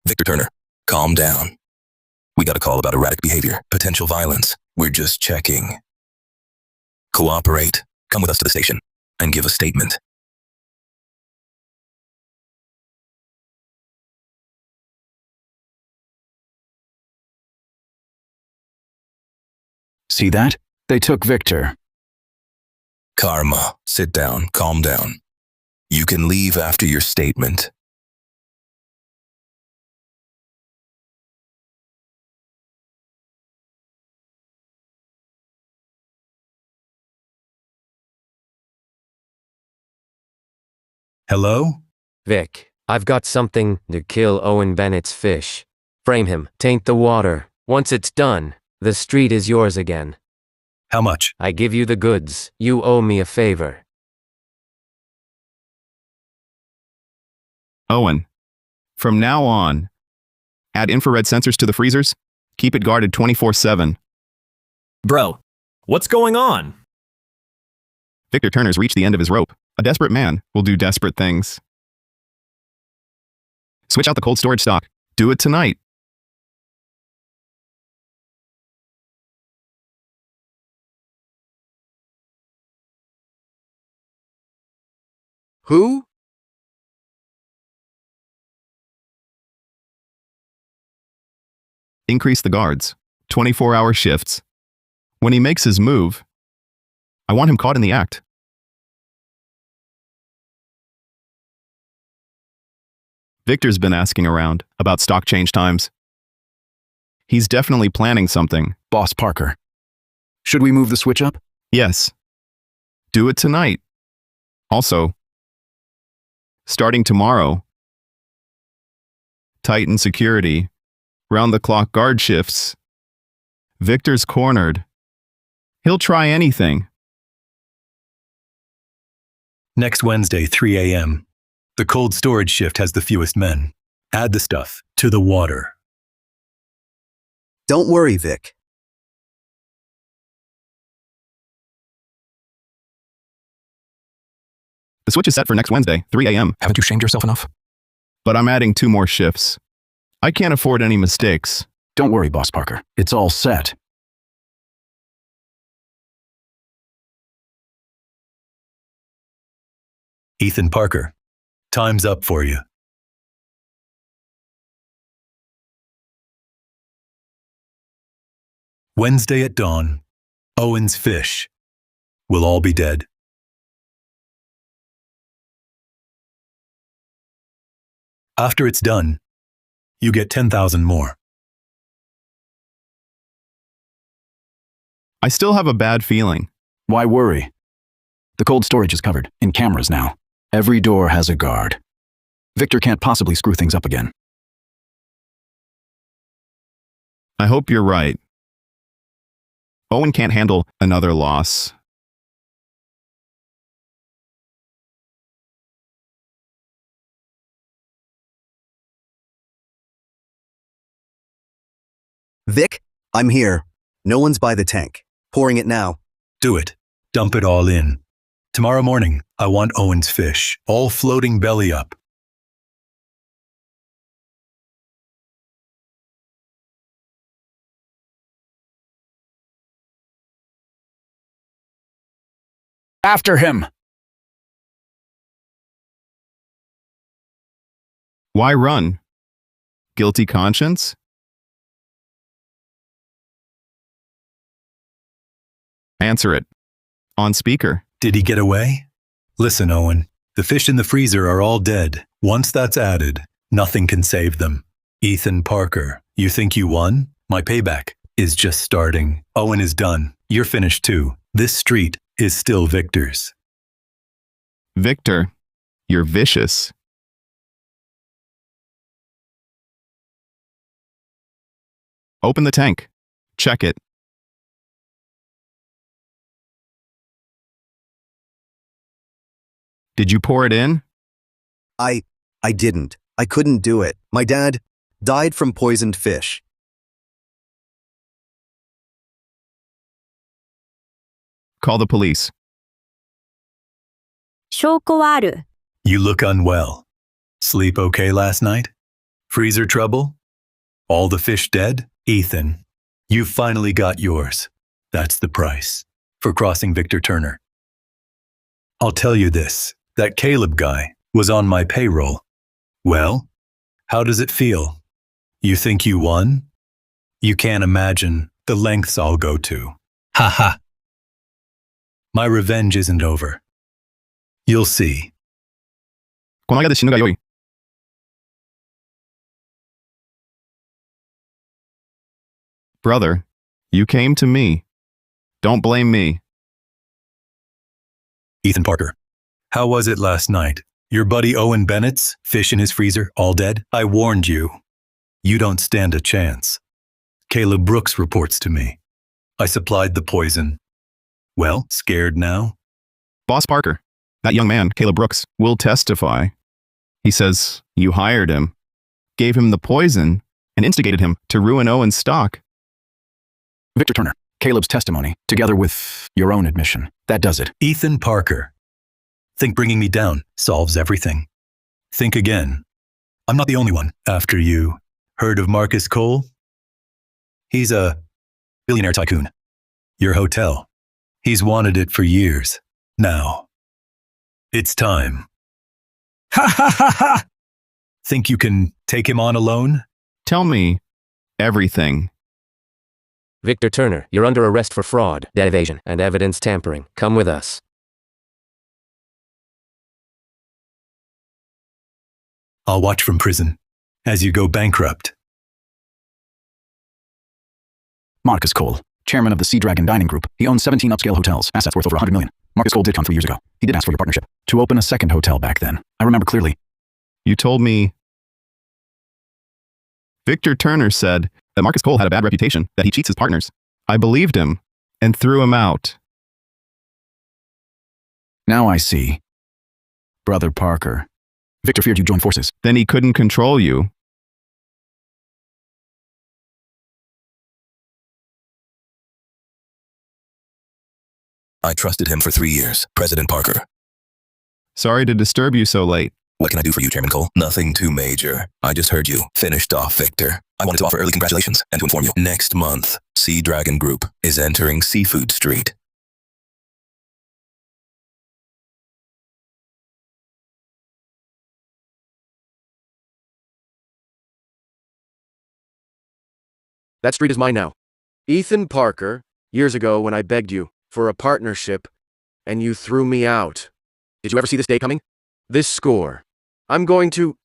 Victor Turner, calm down. We got a call about erratic behavior, potential violence. We're just checking. Cooperate. Come with us to the station and give a statement. See that? They took Victor. Karma. Sit down. Calm down. You can leave after your statement. Hello? Vic, I've got something to kill Owen Bennett's fish. Frame him, taint the water. Once it's done, the street is yours again. How much? I give you the goods. You owe me a favor. Owen, from now on, add infrared sensors to the freezers. Keep it guarded 24/7. Bro, what's going on? Victor Turner's reached the end of his rope. A desperate man will do desperate things. Switch out the cold storage stock. Do it tonight. Who? Increase the guards. 24-hour shifts. When he makes his move, I want him caught in the act. Victor's been asking around about stock change times. He's definitely planning something. Boss Parker, should we move the switch up? Yes. Do it tonight. Also, starting tomorrow, tighten security, round-the-clock guard shifts. Victor's cornered. He'll try anything. Next Wednesday, 3 a.m. The cold storage shift has the fewest men. Add the stuff to the water. Don't worry, Vic. The switch is set for next Wednesday, 3 a.m. Haven't you shamed yourself enough? But I'm adding 2 more shifts. I can't afford any mistakes. Don't worry, Boss Parker. It's all set. Ethan Parker, time's up for you. Wednesday at dawn, Owen's fish will all be dead. After it's done, you get 10,000 more. I still have a bad feeling. Why worry? The cold storage is covered, in cameras now. Every door has a guard. Victor can't possibly screw things up again. I hope you're right. Owen can't handle another loss. Vic, I'm here. No one's by the tank. Pouring it now. Do it. Dump it all in. Tomorrow morning, I want Owen's fish, all floating belly up. After him! Why run? Guilty conscience? Answer it. On speaker. Did he get away? Listen, Owen, the fish in the freezer are all dead. Once that's added, nothing can save them. Ethan Parker, you think you won? My payback is just starting. Owen is done. You're finished too. This street is still Victor's. Victor, you're vicious. Open the tank. Check it. Did you pour it in? I didn't. I couldn't do it. My dad died from poisoned fish. Call the police. 証拠はある。 You look unwell. Sleep okay last night? Freezer trouble? All the fish dead? Ethan, you finally got yours. That's the price for crossing Victor Turner. I'll tell you this, that Caleb guy was on my payroll. Well, how does it feel? You think you won? You can't imagine the lengths I'll go to. Ha ha. My revenge isn't over. You'll see. この間で死ぬがよい。Brother, you came to me. Don't blame me. Ethan Parker, how was it last night? Your buddy Owen Bennett's fish in his freezer, all dead? I warned you. You don't stand a chance. Caleb Brooks reports to me. I supplied the poison. Well, scared now? Boss Parker, that young man, Caleb Brooks, will testify. He says you hired him, gave him the poison, and instigated him to ruin Owen's stock. Victor Turner, Caleb's testimony, together with your own admission. That does it. Ethan Parker. Think bringing me down solves everything. Think again. I'm not the only one. After you. Heard of Marcus Cole? He's a billionaire tycoon. Your hotel. He's wanted it for years. Now. It's time. Ha ha ha ha! Think you can take him on alone? Tell me everything. Victor Turner, you're under arrest for fraud, debt evasion, and evidence tampering. Come with us. I'll watch from prison as you go bankrupt. Marcus Cole, chairman of the Sea Dragon Dining Group. He owns 17 upscale hotels, assets worth over $100 million. Marcus Cole did come 3 years ago. He did ask for your partnership to open a second hotel back then. I remember clearly. You told me. Victor Turner said that Marcus Cole had a bad reputation, that he cheats his partners. I believed him and threw him out. Now I see. Brother Parker. Victor feared you join forces. Then he couldn't control you. I trusted him for 3 years, President Parker. Sorry to disturb you so late. What can I do for you, Chairman Cole? Nothing too major. I just heard you finished off Victor. I wanted to offer early congratulations and to inform you. Next month, Sea Dragon Group is entering Seafood Street. That street is mine now. Ethan Parker, years ago when I begged you for a partnership, and you threw me out. Did you ever see this day coming? This score. I'm going to...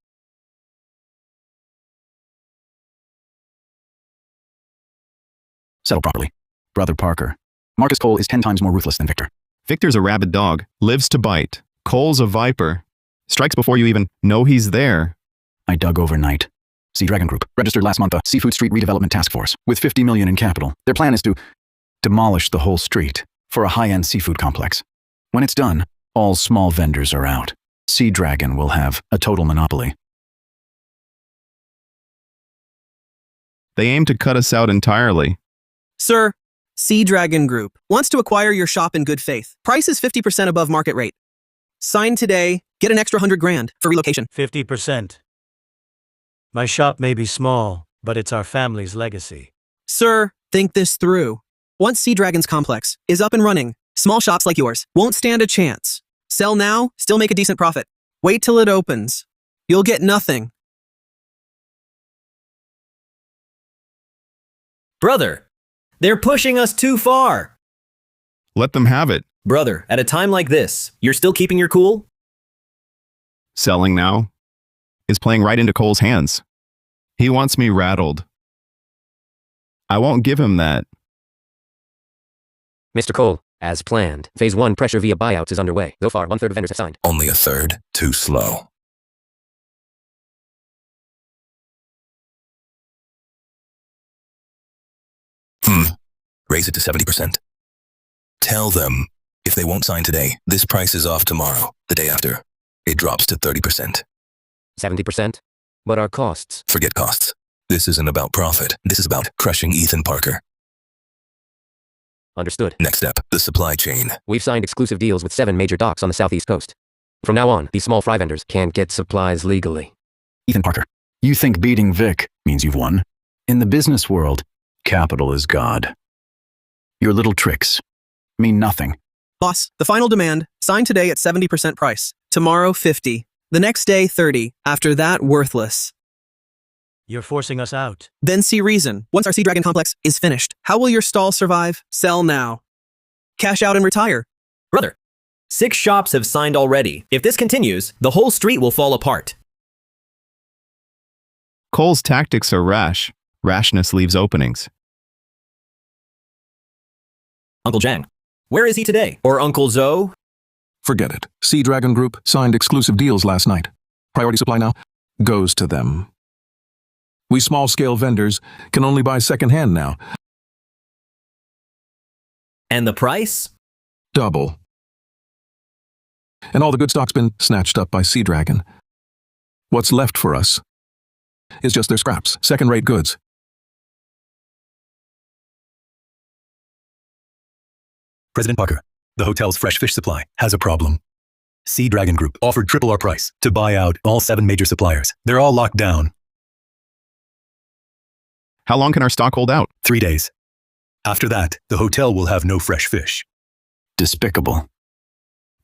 Settle properly. Brother Parker. Marcus Cole is 10 times more ruthless than Victor. Victor's a rabid dog, lives to bite. Cole's a viper. Strikes before you even know he's there. I dug overnight. Sea Dragon Group registered last month a Seafood Street Redevelopment Task Force with $50 million in capital. Their plan is to demolish the whole street for a high-end seafood complex. When it's done, all small vendors are out. Sea Dragon will have a total monopoly. They aim to cut us out entirely. Sir, Sea Dragon Group wants to acquire your shop in good faith. Price is 50% above market rate. Sign today, get an extra $100,000 for relocation. 50%. My shop may be small, but it's our family's legacy. Sir, think this through. Once Sea Dragon's complex is up and running, small shops like yours won't stand a chance. Sell now, still make a decent profit. Wait till it opens. You'll get nothing. Brother, they're pushing us too far. Let them have it. Brother, at a time like this, you're still keeping your cool? Selling now is playing right into Cole's hands. He wants me rattled. I won't give him that. Mr. Cole, as planned, Phase 1 pressure via buyouts is underway. So far, 1/3 of vendors have signed. Only a third? Too slow. Raise it to 70%. Tell them, if they won't sign today, this price is off tomorrow. The day after, it drops to 30%. 70%? But our costs? Forget costs. This isn't about profit. This is about crushing Ethan Parker. Understood. Next step, the supply chain. We've signed exclusive deals with 7 major docks on the southeast coast. From now on, these small fry vendors can't get supplies legally. Ethan Parker, you think beating Vic means you've won? In the business world, capital is God. Your little tricks mean nothing. Boss, the final demand, sign today at 70% price. Tomorrow, 50. The next day, 30. After that, worthless. You're forcing us out. Then see reason. Once our Sea Dragon complex is finished, how will your stall survive? Sell now. Cash out and retire. Brother, 6 shops have signed already. If this continues, the whole street will fall apart. Cole's tactics are rash. Rashness leaves openings. Uncle Zhang, where is he today? Or Uncle Zoe? Forget it. Sea Dragon Group signed exclusive deals last night. Priority supply now goes to them. We small-scale vendors can only buy second-hand now. And the price? Double. And all the good stock's been snatched up by Sea Dragon. What's left for us is just their scraps, second-rate goods. President Parker, the hotel's fresh fish supply has a problem. Sea Dragon Group offered triple our price to buy out all 7 major suppliers. They're all locked down. How long can our stock hold out? 3 days. After that, the hotel will have no fresh fish. Despicable.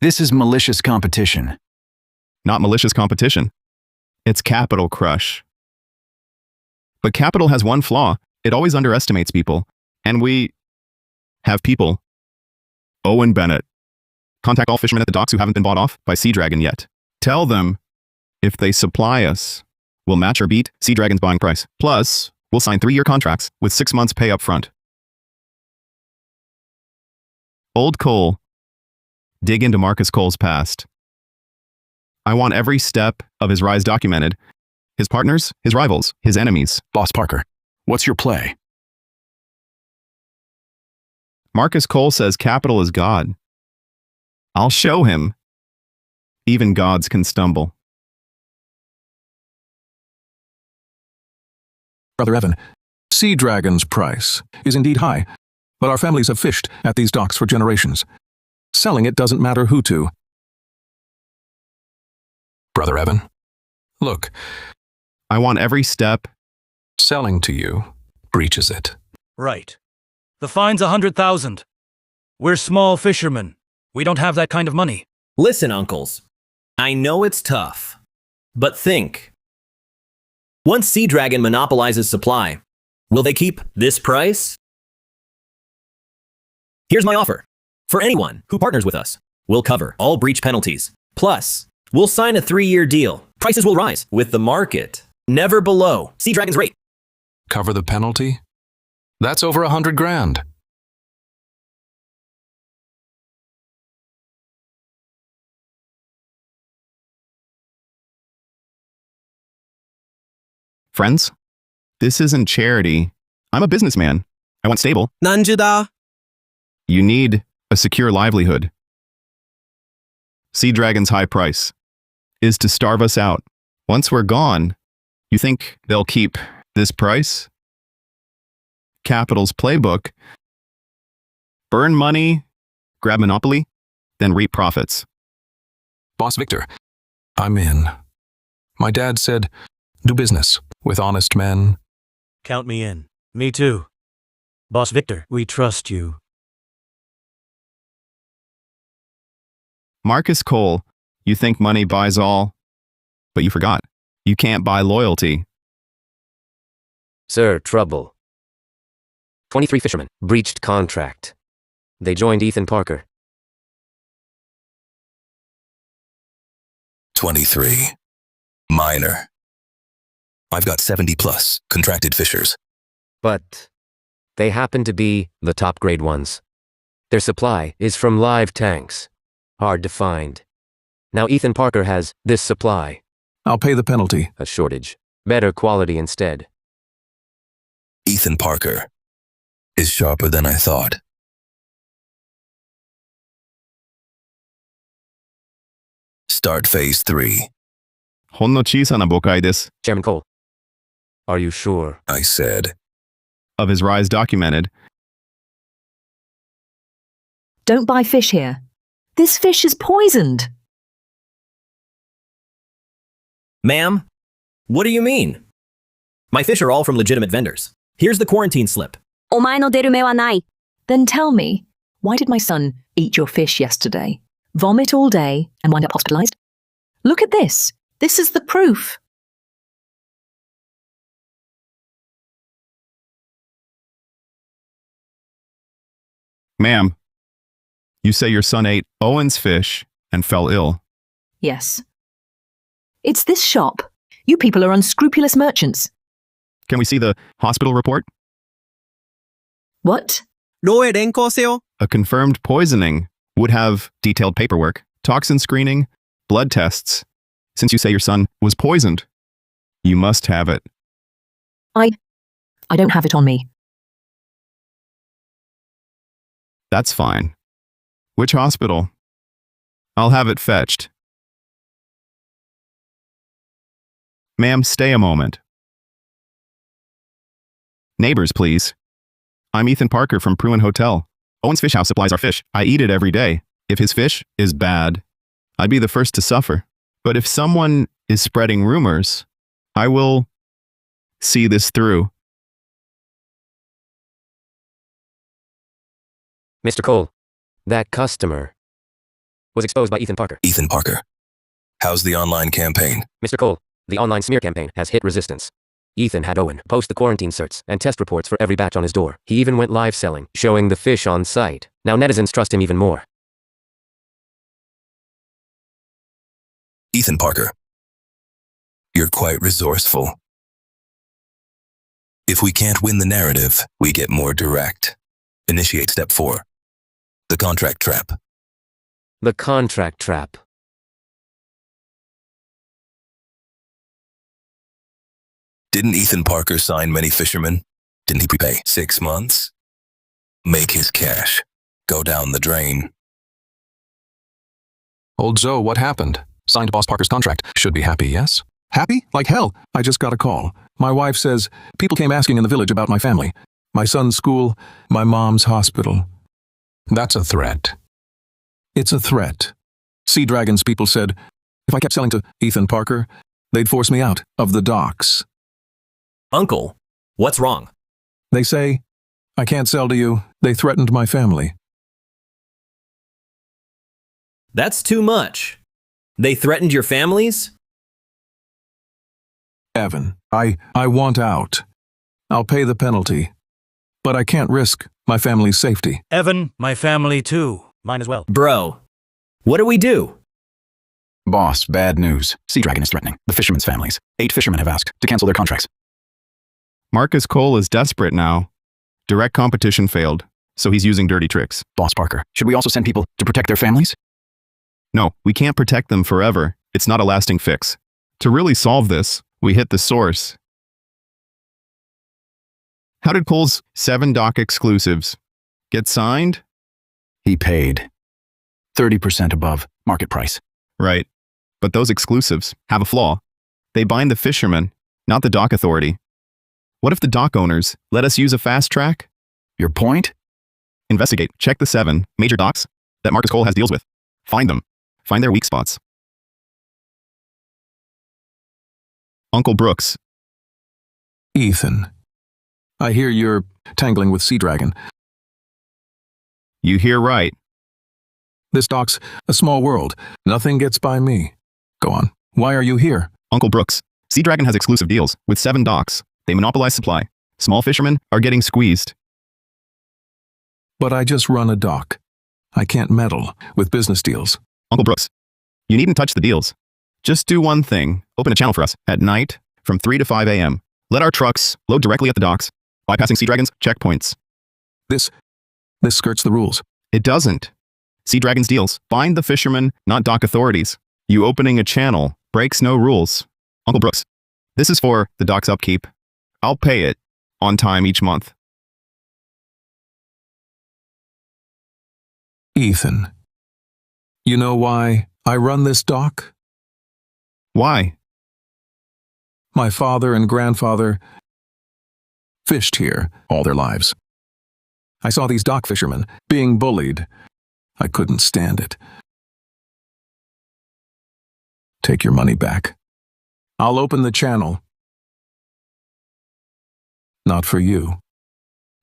This is malicious competition. Not malicious competition. It's capital crush. But capital has one flaw. It always underestimates people. And we have people. Owen Bennett. Contact all fishermen at the docks who haven't been bought off by Sea Dragon yet. Tell them, if they supply us, we'll match or beat Sea Dragon's buying price. Plus, we'll sign 3-year contracts with 6 months pay up front. Old Cole. Dig into Marcus Cole's past. I want every step of his rise documented. His partners, his rivals, his enemies. Boss Parker, what's your play? Marcus Cole says capital is God. I'll show him. Even gods can stumble. Brother Evan, Sea Dragon's price is indeed high, but our families have fished at these docks for generations. Selling it doesn't matter who to. Brother Evan. Look, I want every step. Selling to you breaches it. Right. The fine's 100,000. We're small fishermen. We don't have that kind of money. Listen, uncles. I know it's tough. But think. Once Sea Dragon monopolizes supply, will they keep this price? Here's my offer. For anyone who partners with us, we'll cover all breach penalties. Plus, we'll sign a 3-year deal. Prices will rise with the market, never below Sea Dragon's rate. Cover the penalty? That's over 100 grand. Friends, this isn't charity. I'm a businessman. I want stable. 난주다. You need a secure livelihood. Sea Dragon's high price is to starve us out. Once we're gone, you think they'll keep this price? Capital's playbook. Burn money, grab monopoly, then reap profits. Boss Victor, I'm in. My dad said, do business with honest men. Count me in. Me too. Boss Victor, we trust you. Marcus Cole, you think money buys all, but you forgot. You can't buy loyalty. Sir, trouble. 23 fishermen breached contract. They joined Ethan Parker. 23. Minor. I've got 70 plus contracted fishers. But they happen to be the top grade ones. Their supply is from live tanks. Hard to find. Now Ethan Parker has this supply. I'll pay the penalty. A shortage. Better quality instead. Ethan Parker is sharper than I thought. Start phase 3. ほんの小さな誤解です。 Chairman Cole, are you sure? I said. Of his rise documented. Don't buy fish here. This fish is poisoned. Ma'am, what do you mean? My fish are all from legitimate vendors. Here's the quarantine slip. お前の出る目はない。 Then tell me, why did my son eat your fish yesterday, vomit all day, and wind up hospitalized? Look at this. This is the proof. Ma'am, you say your son ate Owen's fish and fell ill. Yes. It's this shop. You people are unscrupulous merchants. Can we see the hospital report? What? 로에 랭커세요? A confirmed poisoning would have detailed paperwork, toxin screening, blood tests. Since you say your son was poisoned, you must have it. I don't have it on me. That's fine. Which hospital? I'll have it fetched. Ma'am, stay a moment. Neighbors, please. I'm Ethan Parker from Pruin Hotel. Owen's Fish House supplies our fish. I eat it every day. If his fish is bad, I'd be the first to suffer. But if someone is spreading rumors, I will see this through. Mr. Cole, that customer was exposed by Ethan Parker. Ethan Parker. How's the online campaign? Mr. Cole, the online smear campaign has hit resistance. Ethan had Owen post the quarantine certs and test reports for every batch on his door. He even went live selling, showing the fish on site. Now netizens trust him even more. Ethan Parker. You're quite resourceful. If we can't win the narrative, we get more direct. Initiate step 4. The contract trap. The contract trap. Didn't Ethan Parker sign many fishermen? Didn't he prepay 6 months? Make his cash go down the drain. Old Zoe, what happened? Signed Boss Parker's contract. Should be happy, yes? Happy? Like hell. I just got a call. My wife says, people came asking in the village about my family. My son's school, my mom's hospital. That's a threat. It's a threat. Sea Dragon's people said, If I kept selling to Ethan Parker, they'd force me out of the docks. Uncle, what's wrong? They say, I can't sell to you. They threatened my family. That's too much. They threatened your families? Evan, I want out. I'll pay the penalty. But I can't risk my family's safety. Evan, my family too. Mine as well. Bro, what do we do? Boss, bad news. Sea Dragon is threatening the fishermen's families. 8 fishermen have asked to cancel their contracts. Marcus Cole is desperate now. Direct competition failed, so he's using dirty tricks. Boss Parker, should we also send people to protect their families? No, we can't protect them forever. It's not a lasting fix. To really solve this, we hit the source. How did Cole's 7 dock exclusives get signed? He paid 30% above market price. Right. But those exclusives have a flaw. They bind the fishermen, not the dock authority. What if the dock owners let us use a fast track? Your point? Investigate. Check the 7 major docks that Marcus Cole has deals with. Find them. Find their weak spots. Uncle Brooks. Ethan, I hear you're tangling with Sea Dragon. You hear right. This dock's a small world. Nothing gets by me. Go on. Why are you here? Uncle Brooks. Sea Dragon has exclusive deals with 7 docks. They monopolize supply. Small fishermen are getting squeezed. But I just run a dock. I can't meddle with business deals. Uncle Brooks, you needn't touch the deals. Just do one thing. Open a channel for us at night from 3 to 5 a.m. Let our trucks load directly at the docks, bypassing Sea Dragon's checkpoints. This skirts the rules. It doesn't. Sea Dragon's deals bind the fishermen, not dock authorities. You opening a channel breaks no rules. Uncle Brooks, this is for the dock's upkeep. I'll pay it on time each month. Ethan, you know why I run this dock? Why? My father and grandfather fished here all their lives. I saw these dock fishermen being bullied. I couldn't stand it. Take your money back. I'll open the channel. Not for you.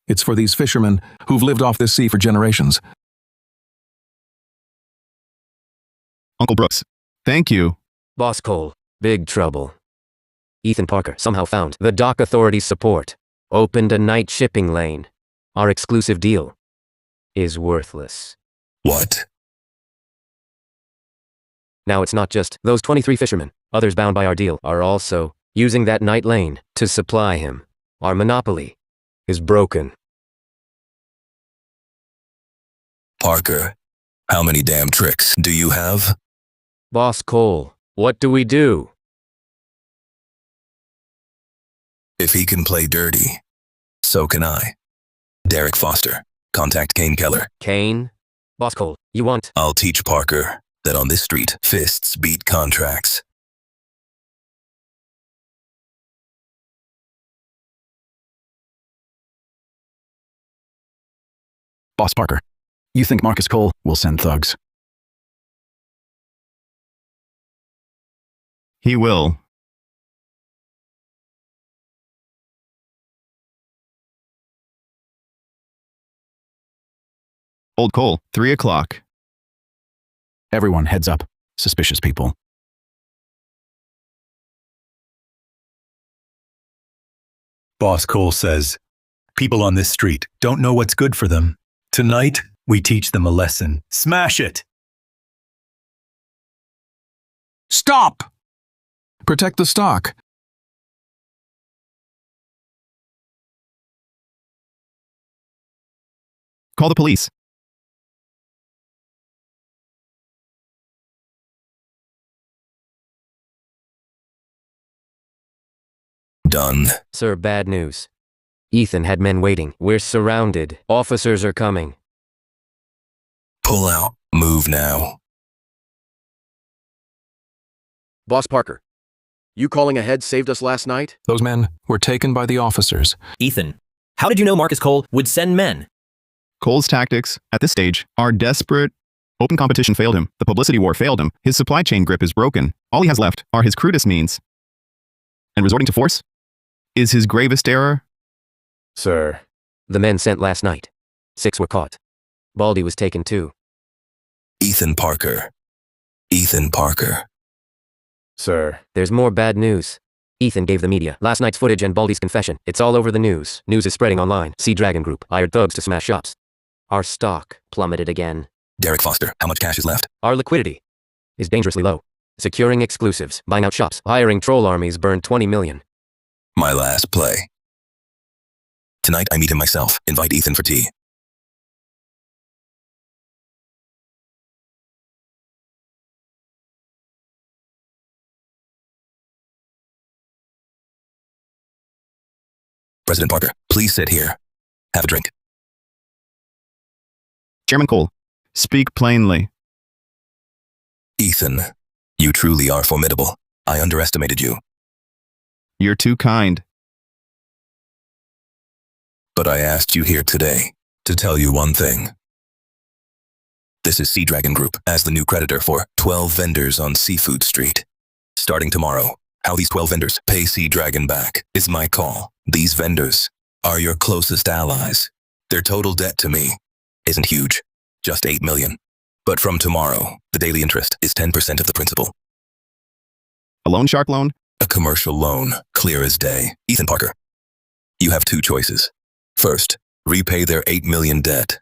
It's for these fishermen who've lived off this sea for generations. Uncle Brooks, thank you. Boss Cole, big trouble. Ethan Parker somehow found the dock authority's support. Opened a night shipping lane. Our exclusive deal is worthless. What? Now it's not just those 23 fishermen. Others bound by our deal are also using that night lane to supply him. Our monopoly is broken. Parker, how many damn tricks do you have? Boss Cole, what do we do? If he can play dirty, so can I. Derek Foster, contact Kane Keller. Kane? Boss Cole, you want? I'll teach Parker that on this street, fists beat contracts. Boss Parker, you think Marcus Cole will send thugs? He will. Old Cole, 3 o'clock. Everyone heads up. Suspicious people. Boss Cole says, people on this street don't know what's good for them. Tonight, we teach them a lesson. Smash it! Stop! Protect the stock. Call the police. Done. Sir, bad news. Ethan had men waiting. We're surrounded. Officers are coming. Pull out. Move now. Boss Parker, you calling ahead saved us last night? Those men were taken by the officers. Ethan, how did you know Marcus Cole would send men? Cole's tactics, at this stage, are desperate Open competition failed him. The publicity war failed him. His supply chain grip is broken. All he has left are his crudest means. And resorting to force is his gravest error. Sir. The men sent last night. 6 were caught. Baldy was taken too. Ethan Parker. Ethan Parker. Sir. There's more bad news. Ethan gave the media last night's footage and Baldy's confession. It's all over the news. News is spreading online. See Dragon Group hired thugs to smash shops. Our stock plummeted again. Derek Foster, how much cash is left? Our liquidity is dangerously low. Securing exclusives, buying out shops, hiring troll armies burned 20 million. My last play. Tonight I meet him myself. Invite Ethan for tea. President Parker, please sit here. Have a drink. Chairman Cole, speak plainly. Ethan, you truly are formidable. I underestimated you. You're too kind. But I asked you here today to tell you one thing. This is Sea Dragon Group as the new creditor for 12 vendors on Seafood Street. Starting tomorrow, how these 12 vendors pay Sea Dragon back is my call. These vendors are your closest allies. Their total debt to me isn't huge, just 8 million. But from tomorrow, the daily interest is 10% of the principal. A loan shark loan? A commercial loan, clear as day. Ethan Parker, you have 2 choices. First, repay their 8 million debt.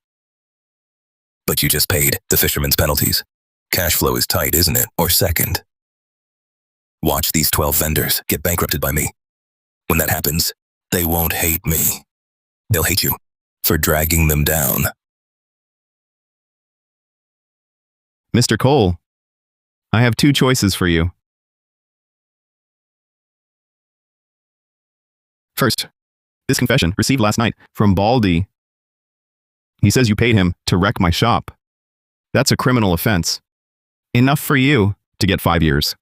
But you just paid the fisherman's penalties. Cash flow is tight, isn't it? Or second, watch these 12 vendors get bankrupted by me. When that happens, they won't hate me. They'll hate you for dragging them down. Mr. Cole, I have 2 choices for you. First, this confession received last night from Baldy. He says you paid him to wreck my shop. That's a criminal offense. Enough for you to get 5 years.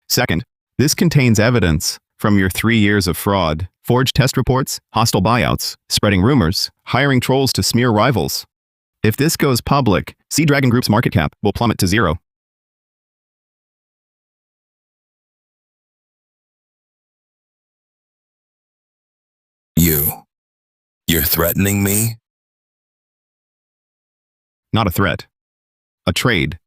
Second, this contains evidence from your 3 years of fraud, forged test reports, hostile buyouts, spreading rumors, hiring trolls to smear rivals. If this goes public, Sea Dragon Group's market cap will plummet to 0. You're threatening me? Not a threat. A trade.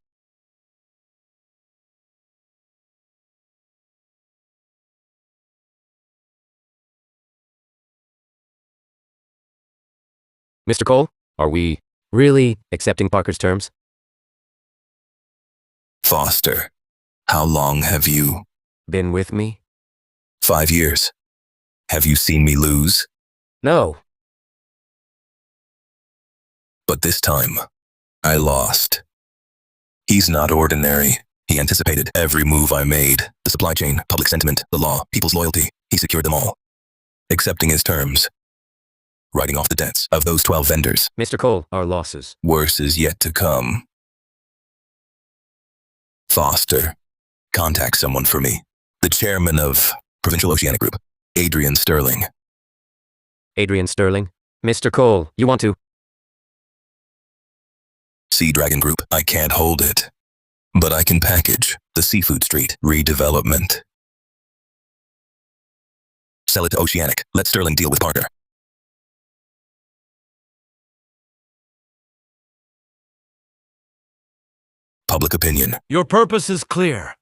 Mr. Cole, are we really accepting Parker's terms? Foster, how long have you been with me? 5 years. Have you seen me lose? No. But this time, I lost. He's not ordinary. He anticipated every move I made. The supply chain, public sentiment, the law, people's loyalty. He secured them all. Accepting his terms. Writing off the debts of those 12 vendors. Mr. Cole, our losses. Worse is yet to come. Foster, contact someone for me. The chairman of Provincial Oceanic Group, Adrian Sterling. Adrian Sterling? Mr. Cole, you want to? Sea Dragon Group, I can't hold it. But I can package the Seafood Street redevelopment. Sell it to Oceanic. Let Sterling deal with Parker. Public opinion. Your purpose is clear.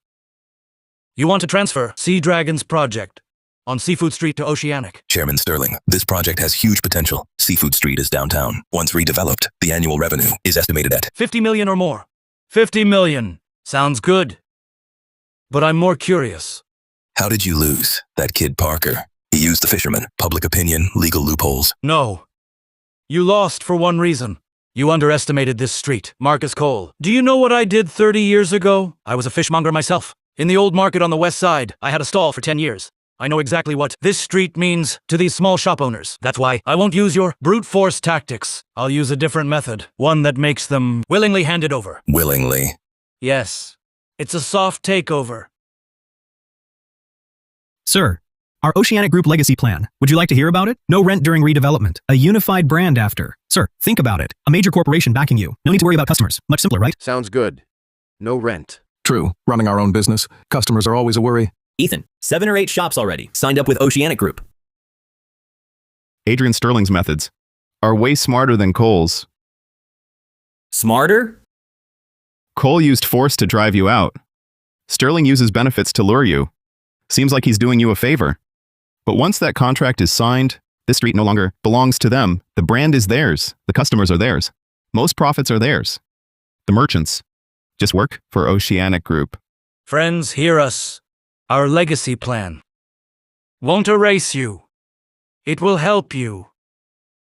You want to transfer Sea Dragon's project on Seafood Street to Oceanic. Chairman Sterling, this project has huge potential. Seafood Street is downtown. Once redeveloped, the annual revenue is estimated at 50 million or more. 50 million. Sounds good. But I'm more curious. How did you lose that kid Parker? He used the fisherman, public opinion, legal loopholes. No. You lost for one reason. You underestimated this street. Marcus Cole. Do you know what I did 30 years ago? I was a fishmonger myself. In the old market on the west side, I had a stall for 10 years. I know exactly what this street means to these small shop owners. That's why I won't use your brute force tactics. I'll use a different method. One that makes them willingly hand it over. Willingly? Yes. It's a soft takeover. Sir, Our Oceanic Group Legacy Plan. Would you like to hear about it? No rent during redevelopment. A unified brand after. Sir, think about it. A major corporation backing you. No need to worry about customers. Much simpler, right? Sounds good. No rent. True. Running our own business. Customers are always a worry. Ethan, 7 or 8 shops already signed up with Oceanic Group. Adrian Sterling's methods are way smarter than Cole's. Smarter? Cole used force to drive you out. Sterling uses benefits to lure you. Seems like he's doing you a favor. But once that contract is signed, this street no longer belongs to them. The brand is theirs. The customers are theirs. Most profits are theirs. The merchants just work for Oceanic Group. Friends, hear us. Our legacy plan won't erase you. It will help you.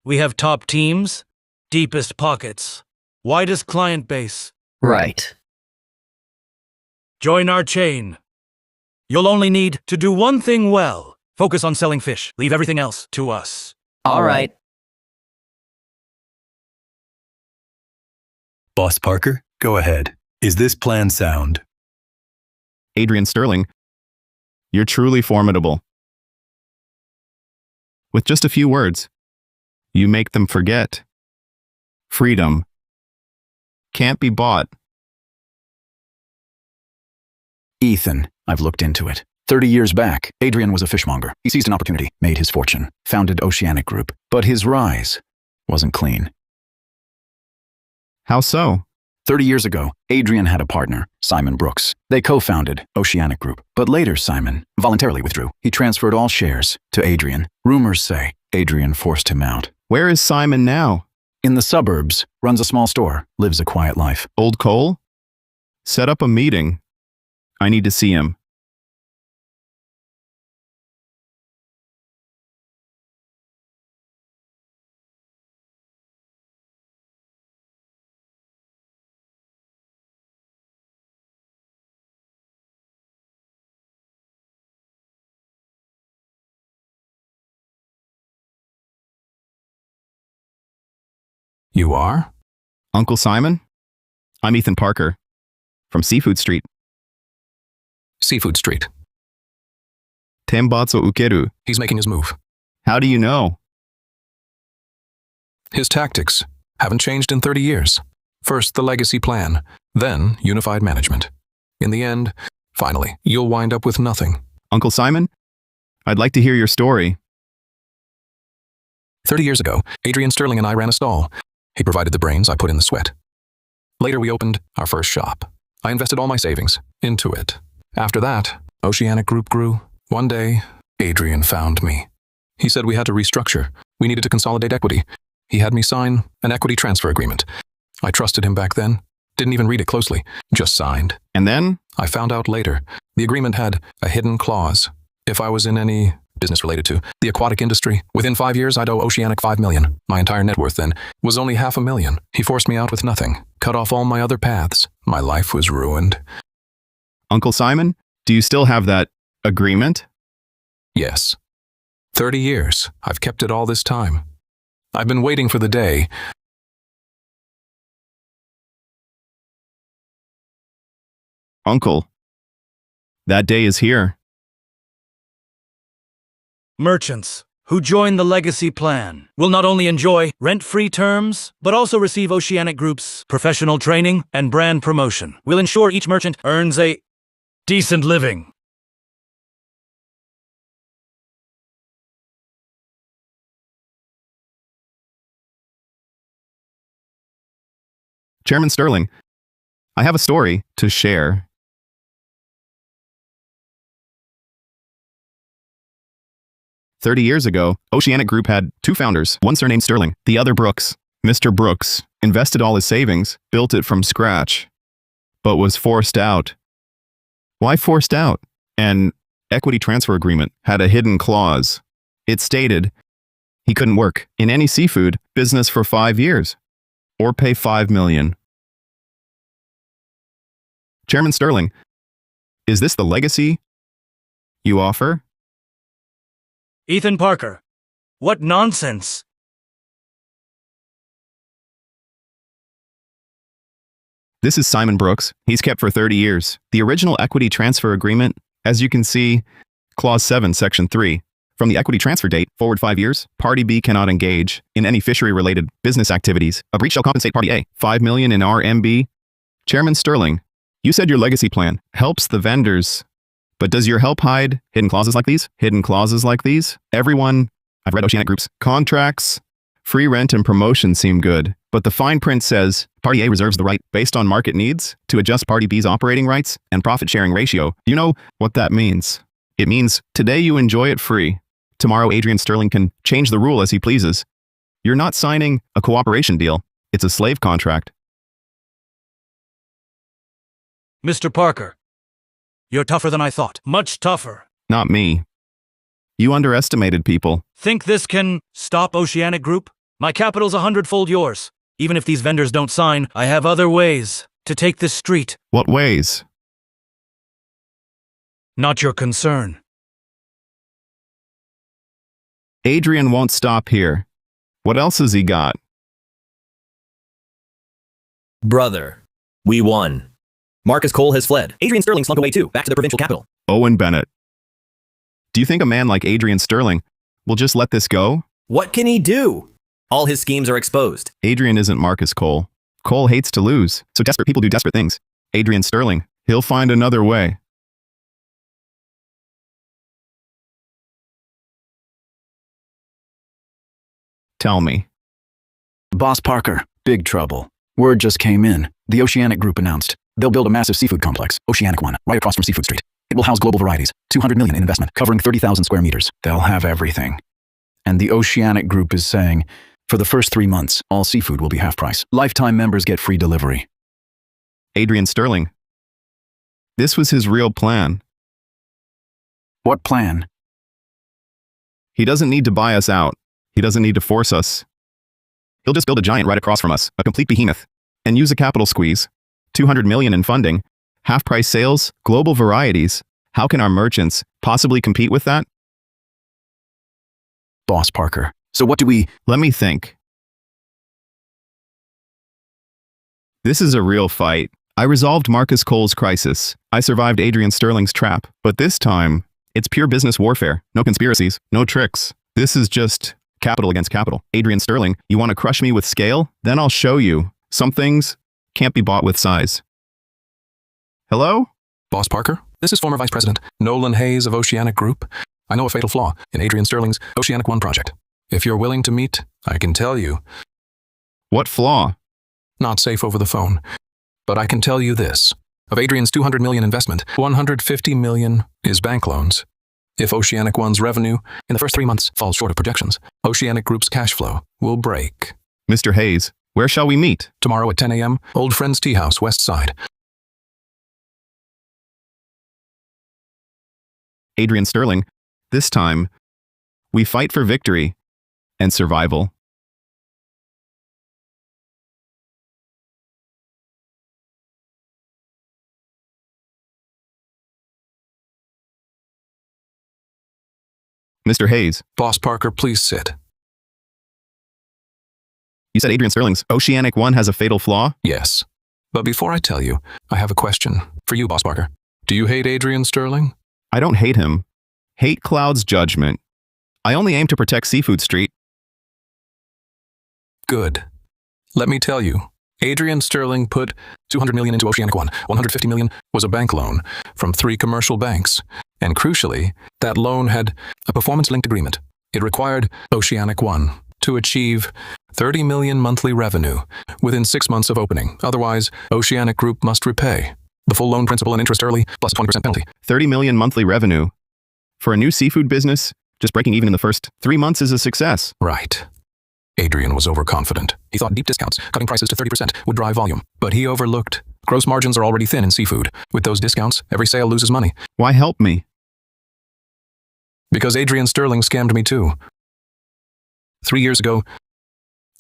We have top teams, deepest pockets, widest client base. Right. Join our chain. You'll only need to do one thing well. Focus on selling fish. Leave everything else to us. All right. Boss Parker, go ahead. Is this plan sound? Adrian Sterling, you're truly formidable. With just a few words, you make them forget. Freedom can't be bought. Ethan, I've looked into it. 30 years back, Adrian was a fishmonger. He seized an opportunity, made his fortune, founded Oceanic Group. But his rise wasn't clean. How so? 30 years ago, Adrian had a partner, Simon Brooks. They co-founded Oceanic Group. But later, Simon voluntarily withdrew. He transferred all shares to Adrian. Rumors say Adrian forced him out. Where is Simon now? In the suburbs, runs a small store, lives a quiet life. Old Cole? Set up a meeting. I need to see him. You are? Uncle Simon? I'm Ethan Parker, from Seafood Street. Seafood Street. Tenbatsu ukeru. He's making his move. How do you know? His tactics haven't changed in 30 years. First, the legacy plan, then unified management. In the end, finally, you'll wind up with nothing. Uncle Simon, I'd like to hear your story. 30 years ago, Adrian Sterling and I ran a stall. He provided the brains, I put in the sweat. Later, we opened our first shop. I invested all my savings into it. After that, Oceanic Group grew. One day, Adrian found me. He said we had to restructure. We needed to consolidate equity. He had me sign an equity transfer agreement. I trusted him back then. Didn't even read it closely. Just signed. And then? I found out later. The agreement had a hidden clause. If I was in any business related to the aquatic industry, within 5 years I'd owe Oceanic $5 million. My entire net worth then was only $500,000. He forced me out with nothing. Cut off all my other paths. My life was ruined. Uncle Simon, do you still have that agreement? Yes. 30 years. I've kept it all this time. I've been waiting for the day. Uncle, that day is here. Merchants who join the legacy plan will not only enjoy rent-free terms, but also receive Oceanic Group's professional training and brand promotion. We'll ensure each merchant earns a decent living. Chairman Sterling, I have a story to share. "30 years ago, Oceanic Group had 2 founders, one surnamed Sterling, the other Brooks. Mr. Brooks invested all his savings, built it from scratch, but was forced out. Why forced out? An equity transfer agreement had a hidden clause. It stated he couldn't work in any seafood business for 5 years, or pay $5 million. Chairman Sterling, is this the legacy you offer? Ethan Parker, what nonsense! This is Simon Brooks. He's kept for 30 years. The original equity transfer agreement, as you can see, Clause 7, Section 3. From the equity transfer date, forward 5 years, Party B cannot engage in any fishery-related business activities. A breach shall compensate Party A. 5 million in RMB. Chairman Sterling, you said your legacy plan helps the vendors. But does your help hide hidden clauses like these? Hidden clauses like these? Everyone, I've read Oceanic Group's contracts. Free rent and promotion seem good, but the fine print says Party A reserves the right, based on market needs, to adjust Party B's operating rights and profit-sharing ratio. Do you know what that means? It means today you enjoy it free. Tomorrow Adrian Sterling can change the rule as he pleases. You're not signing a cooperation deal. It's a slave contract. Mr. Parker, you're tougher than I thought. Much tougher. Not me. You underestimated people. Think this can stop Oceanic Group? My capital's 100-fold yours. Even if these vendors don't sign, I have other ways to take this street. What ways? Not your concern. Adrian won't stop here. What else has he got? Brother, we won. Marcus Cole has fled. Adrian Sterling slunk away too, back to the provincial capital. Owen Bennett. Do you think a man like Adrian Sterling will just let this go? What can he do? All his schemes are exposed. Adrian isn't Marcus Cole. Cole hates to lose, so desperate people do desperate things. Adrian Sterling, he'll find another way. Tell me. Boss Parker, big trouble. Word just came in. The Oceanic Group announced they'll build a massive seafood complex, Oceanic One, right across from Seafood Street. It will house global varieties, 200 million in investment, covering 30,000 square meters. They'll have everything. And the Oceanic Group is saying, for the first 3 months, all seafood will be half price. Lifetime members get free delivery. Adrian Sterling. This was his real plan. What plan? He doesn't need to buy us out. He doesn't need to force us. He'll just build a giant right across from us, a complete behemoth, and use a capital squeeze. 200 million in funding, half-price sales, global varieties. How can our merchants possibly compete with that? Boss Parker, so what do we... Let me think. This is a real fight. I resolved Marcus Cole's crisis. I survived Adrian Sterling's trap. But this time, it's pure business warfare. No conspiracies, no tricks. This is just capital against capital. Adrian Sterling, you want to crush me with scale? Then I'll show you. Some things can't be bought with size. Hello? Boss Parker, this is former Vice President Nolan Hayes of Oceanic Group. I know a fatal flaw in Adrian Sterling's Oceanic One project. If you're willing to meet, I can tell you. What flaw? Not safe over the phone. But I can tell you this. Of Adrian's 200 million investment, 150 million is bank loans. If Oceanic One's revenue in the first 3 months falls short of projections, Oceanic Group's cash flow will break. Mr. Hayes, where shall we meet? Tomorrow at 10 a.m., Old Friends Tea House, West Side. Adrian Sterling, this time, we fight for victory and survival. Mr. Hayes. Boss Parker, please sit. You said Adrian Sterling's Oceanic One has a fatal flaw? Yes. But before I tell you, I have a question for you, Boss Parker. Do you hate Adrian Sterling? I don't hate him. Hate clouds judgment. I only aim to protect Seafood Street. Good. Let me tell you, Adrian Sterling put 200 million into Oceanic One. 150 million was a bank loan from 3 commercial banks. And crucially, that loan had a performance-linked agreement. It required Oceanic One to achieve 30 million monthly revenue within 6 months of opening. Otherwise, Oceanic Group must repay the full loan principal and interest early, plus a 20% penalty. 30 million monthly revenue. For a new seafood business, just breaking even in the first 3 months is a success. Right. Adrian was overconfident. He thought deep discounts, cutting prices to 30%, would drive volume. But he overlooked. Gross margins are already thin in seafood. With those discounts, every sale loses money. Why help me? Because Adrian Sterling scammed me too. 3 years ago,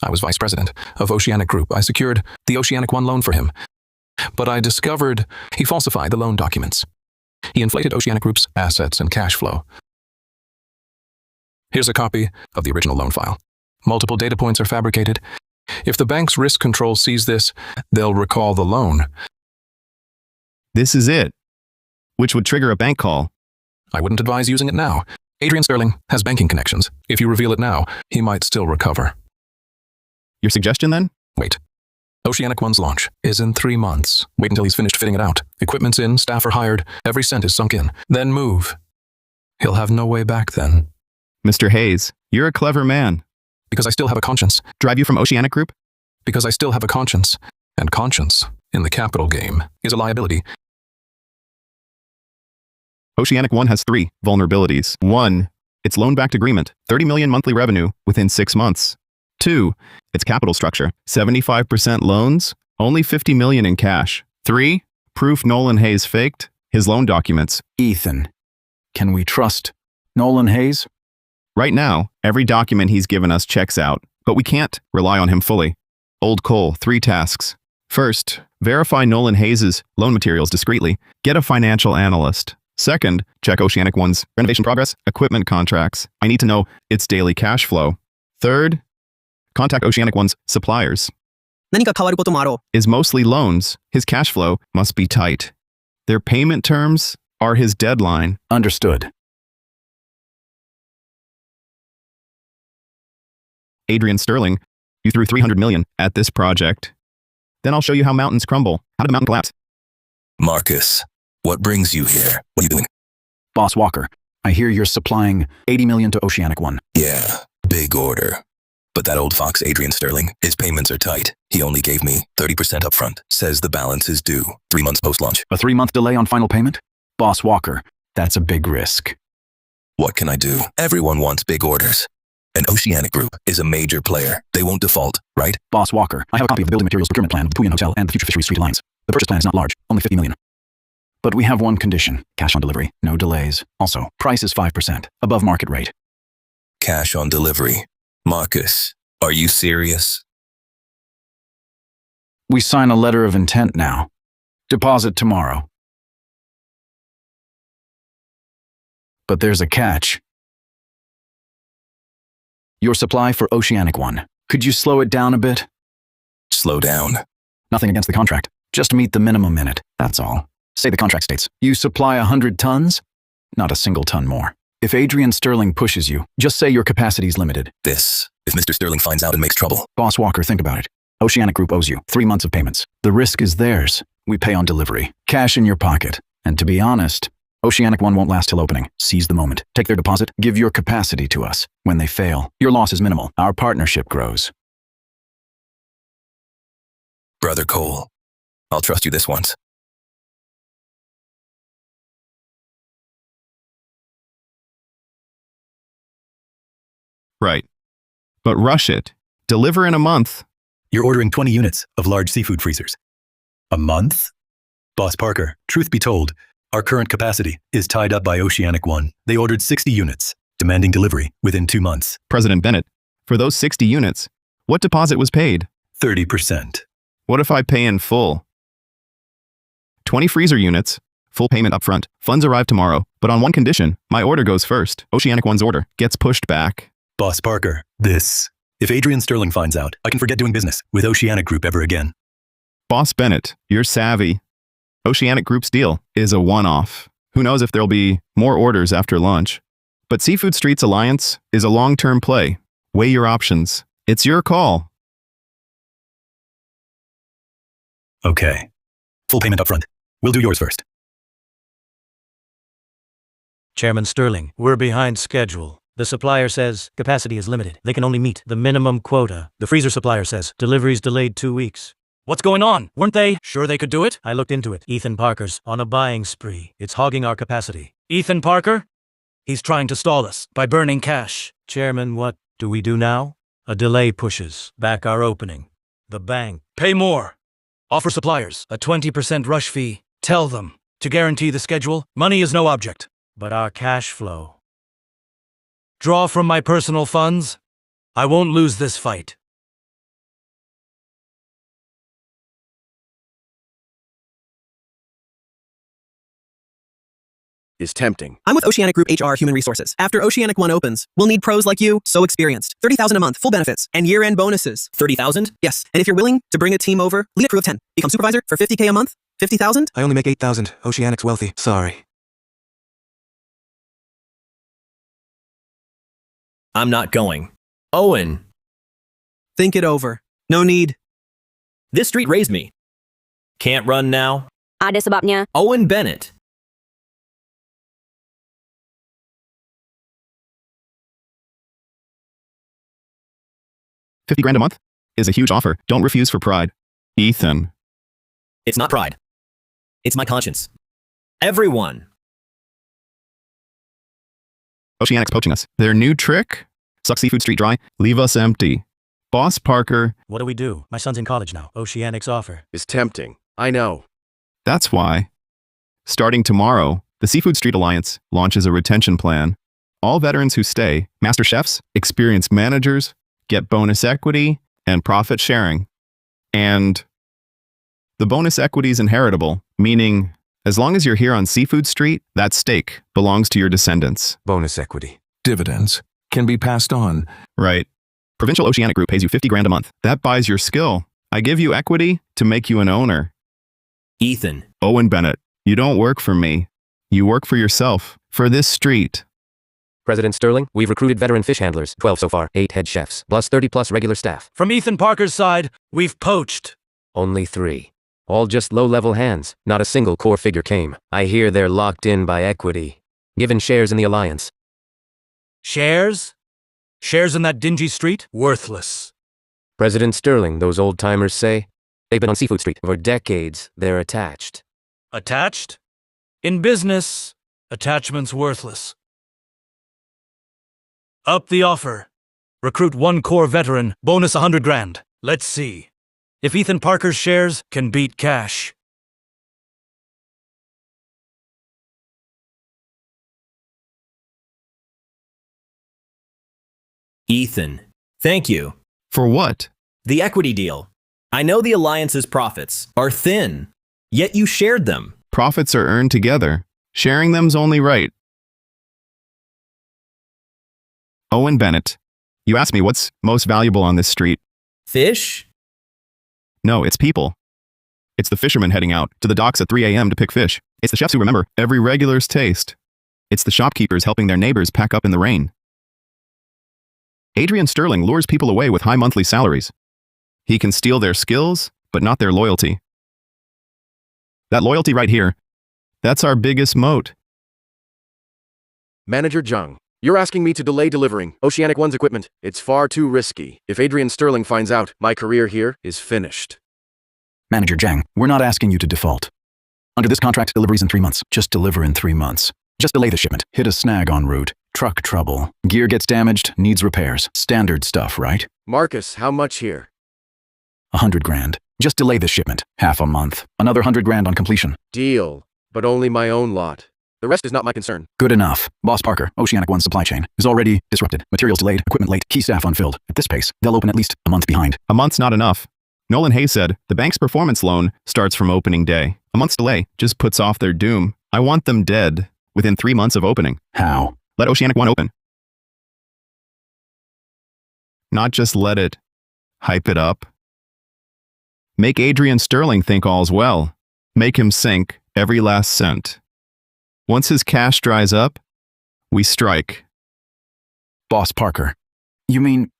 I was vice president of Oceanic Group. I secured the Oceanic One loan for him. But I discovered he falsified the loan documents. He inflated Oceanic Group's assets and cash flow. Here's a copy of the original loan file. Multiple data points are fabricated. If the bank's risk control sees this, they'll recall the loan. This is it, which would trigger a bank call. I wouldn't advise using it now. Adrian Sterling has banking connections. If you reveal it now, he might still recover. Your suggestion then? Wait. Oceanic One's launch is in 3 months. Wait until he's finished fitting it out. Equipment's in, staff are hired, every cent is sunk in. Then move. He'll have no way back then. Mr. Hayes, you're a clever man. Because I still have a conscience. Drive you from Oceanic Group? Because I still have a conscience. And conscience, in the capital game, is a liability. Oceanic One has 3 vulnerabilities. 1, its loan-backed agreement, 30 million monthly revenue within 6 months. 2, its capital structure, 75% loans, only 50 million in cash. 3, proof Nolan Hayes faked his loan documents. Ethan, can we trust Nolan Hayes? Right now, every document he's given us checks out, but we can't rely on him fully. Old Cole, 3 tasks. First, verify Nolan Hayes' loan materials discreetly. Get a financial analyst. Second, check Oceanic One's renovation progress, equipment contracts. I need to know its daily cash flow. Third, contact Oceanic One's suppliers. 何か変わることもあろう。 Is mostly loans. His cash flow must be tight. Their payment terms are his deadline. Understood. Adrian Sterling, you threw 300 million at this project. Then I'll show you how mountains crumble. How did a mountain collapse? Marcus, what brings you here? What are you doing? Boss Walker, I hear you're supplying 80 million to Oceanic One. Yeah, big order. But that old fox Adrian Sterling, his payments are tight. He only gave me 30% upfront. Says the balance is due 3 months post-launch. A 3-month delay on final payment? Boss Walker, that's a big risk. What can I do? Everyone wants big orders. And Oceanic Group is a major player. They won't default, right? Boss Walker, I have a copy of the building materials procurement plan of the Puyan Hotel and the Future Fishery Street Alliance. The purchase plan is not large, only 50 million. But we have one condition. Cash on delivery, no delays. Also, price is 5%, above market rate. Cash on delivery. Marcus, are you serious? We sign a letter of intent now. Deposit tomorrow. But there's a catch. Your supply for Oceanic One. Could you slow it down a bit? Slow down. Nothing against the contract. Just meet the minimum in it, that's all. Say the contract states, you supply 100 tons? Not a single ton more. If Adrian Sterling pushes you, just say your capacity's limited. If Mr. Sterling finds out and makes trouble. Boss Walker, think about it. Oceanic Group owes you 3 months of payments. The risk is theirs. We pay on delivery. Cash in your pocket. And to be honest, Oceanic One won't last till opening. Seize the moment. Take their deposit. Give your capacity to us. When they fail, your loss is minimal. Our partnership grows. Brother Cole, I'll trust you this once. Right. But rush it. Deliver in a month. You're ordering 20 units of large seafood freezers. A month? Boss Parker, truth be told, our current capacity is tied up by Oceanic One. They ordered 60 units, demanding delivery within 2 months. President Bennett, for those 60 units, what deposit was paid? 30%. What if I pay in full? 20 freezer units, full payment upfront. Funds arrive tomorrow, but on one condition. My order goes first. Oceanic One's order gets pushed back. Boss Parker, if Adrian Sterling finds out, I can forget doing business with Oceanic Group ever again. Boss Bennett, you're savvy. Oceanic Group's deal is a one-off. Who knows if there'll be more orders after lunch. But Seafood Streets Alliance is a long-term play. Weigh your options. It's your call. Okay. Full payment upfront. We'll do yours first. Chairman Sterling, we're behind schedule. The supplier says capacity is limited. They can only meet the minimum quota. The freezer supplier says delivery's delayed 2 weeks. What's going on? Weren't they sure they could do it? I looked into it. Ethan Parker's on a buying spree. It's hogging our capacity. Ethan Parker? He's trying to stall us by burning cash. Chairman, what do we do now? A delay pushes back our opening. The bank. Pay more. Offer suppliers a 20% rush fee. Tell them to guarantee the schedule. Money is no object, but our cash flow. Draw from my personal funds. I won't lose this fight. Is tempting. I'm with Oceanic Group HR Human Resources. After Oceanic One opens, we'll need pros like you, so experienced. $30,000 a month, full benefits, and year-end bonuses. $30,000? Yes, and if you're willing to bring a team over, lead a crew of 10. Become supervisor for $50K a month? $50,000? I only make $8,000. Oceanic's wealthy. Sorry. I'm not going. Owen, Think it over. No need. this street raised me. Can't run now. Ada sebabnya. Owen Bennett. $50,000 a month is a huge offer. Don't refuse for pride. Ethan. It's not pride. It's my conscience. Everyone. Oceanic's poaching us. Their new trick? Suck Seafood Street dry. Leave us empty. Boss Parker. What do we do? My son's in college now. Oceanic's offer is tempting. I know. That's why. Starting tomorrow, the Seafood Street Alliance launches a retention plan. All veterans who stay, master chefs, experienced managers, get bonus equity and profit sharing. And the bonus equity is inheritable, meaning as long as you're here on Seafood Street, that stake belongs to your descendants. Bonus equity. Dividends can be passed on. Right. Provincial Oceanic Group pays you $50,000 a month. That buys your skill. I give you equity to make you an owner. Ethan. Owen Bennett, you don't work for me. You work for yourself, for this street. President Sterling, we've recruited veteran fish handlers, 12 so far, 8 head chefs, plus 30+ regular staff. From Ethan Parker's side, we've poached. Only 3. All just low-level hands. Not a single core figure came. I hear they're locked in by equity. Given shares in the alliance. Shares? Shares in that dingy street? Worthless. President Sterling, those old-timers say. They've been on Seafood Street for decades. They're attached. Attached? In business, attachment's worthless. Up the offer. Recruit 1 core veteran, bonus $100,000. Let's see if Ethan Parker's shares can beat cash. Ethan. Thank you. For what? The equity deal. I know the alliance's profits are thin, yet you shared them. Profits are earned together. Sharing them's only right. Owen Bennett, you asked me what's most valuable on this street. Fish? No, it's people. It's the fishermen heading out to the docks at 3 a.m. to pick fish. It's the chefs who remember every regular's taste. It's the shopkeepers helping their neighbors pack up in the rain. Adrian Sterling lures people away with high monthly salaries. He can steal their skills, but not their loyalty. That loyalty right here, that's our biggest moat. Manager Zhang, you're asking me to delay delivering Oceanic One's equipment. It's far too risky. If Adrian Sterling finds out, my career here is finished. Manager Zhang, we're not asking you to default. Under this contract, deliveries in 3 months. Just deliver in 3 months. Just delay the shipment. Hit a snag en route. Truck trouble. Gear gets damaged, needs repairs. Standard stuff, right? Marcus, how much here? $100,000. Just delay the shipment. Half a month. Another $100,000 on completion. Deal, but only my own lot. The rest is not my concern. Good enough. Boss Parker, Oceanic One's supply chain, is already disrupted. Materials delayed, equipment late, key staff unfilled. At this pace, they'll open at least a month behind. A month's not enough. Nolan Hayes said the bank's performance loan starts from opening day. A month's delay just puts off their doom. I want them dead within 3 months of opening. How? Let Oceanic One open. Not just let it. Hype it up. Make Adrian Sterling think all's well. Make him sink every last cent. Once his cash dries up, we strike. Boss Parker. You mean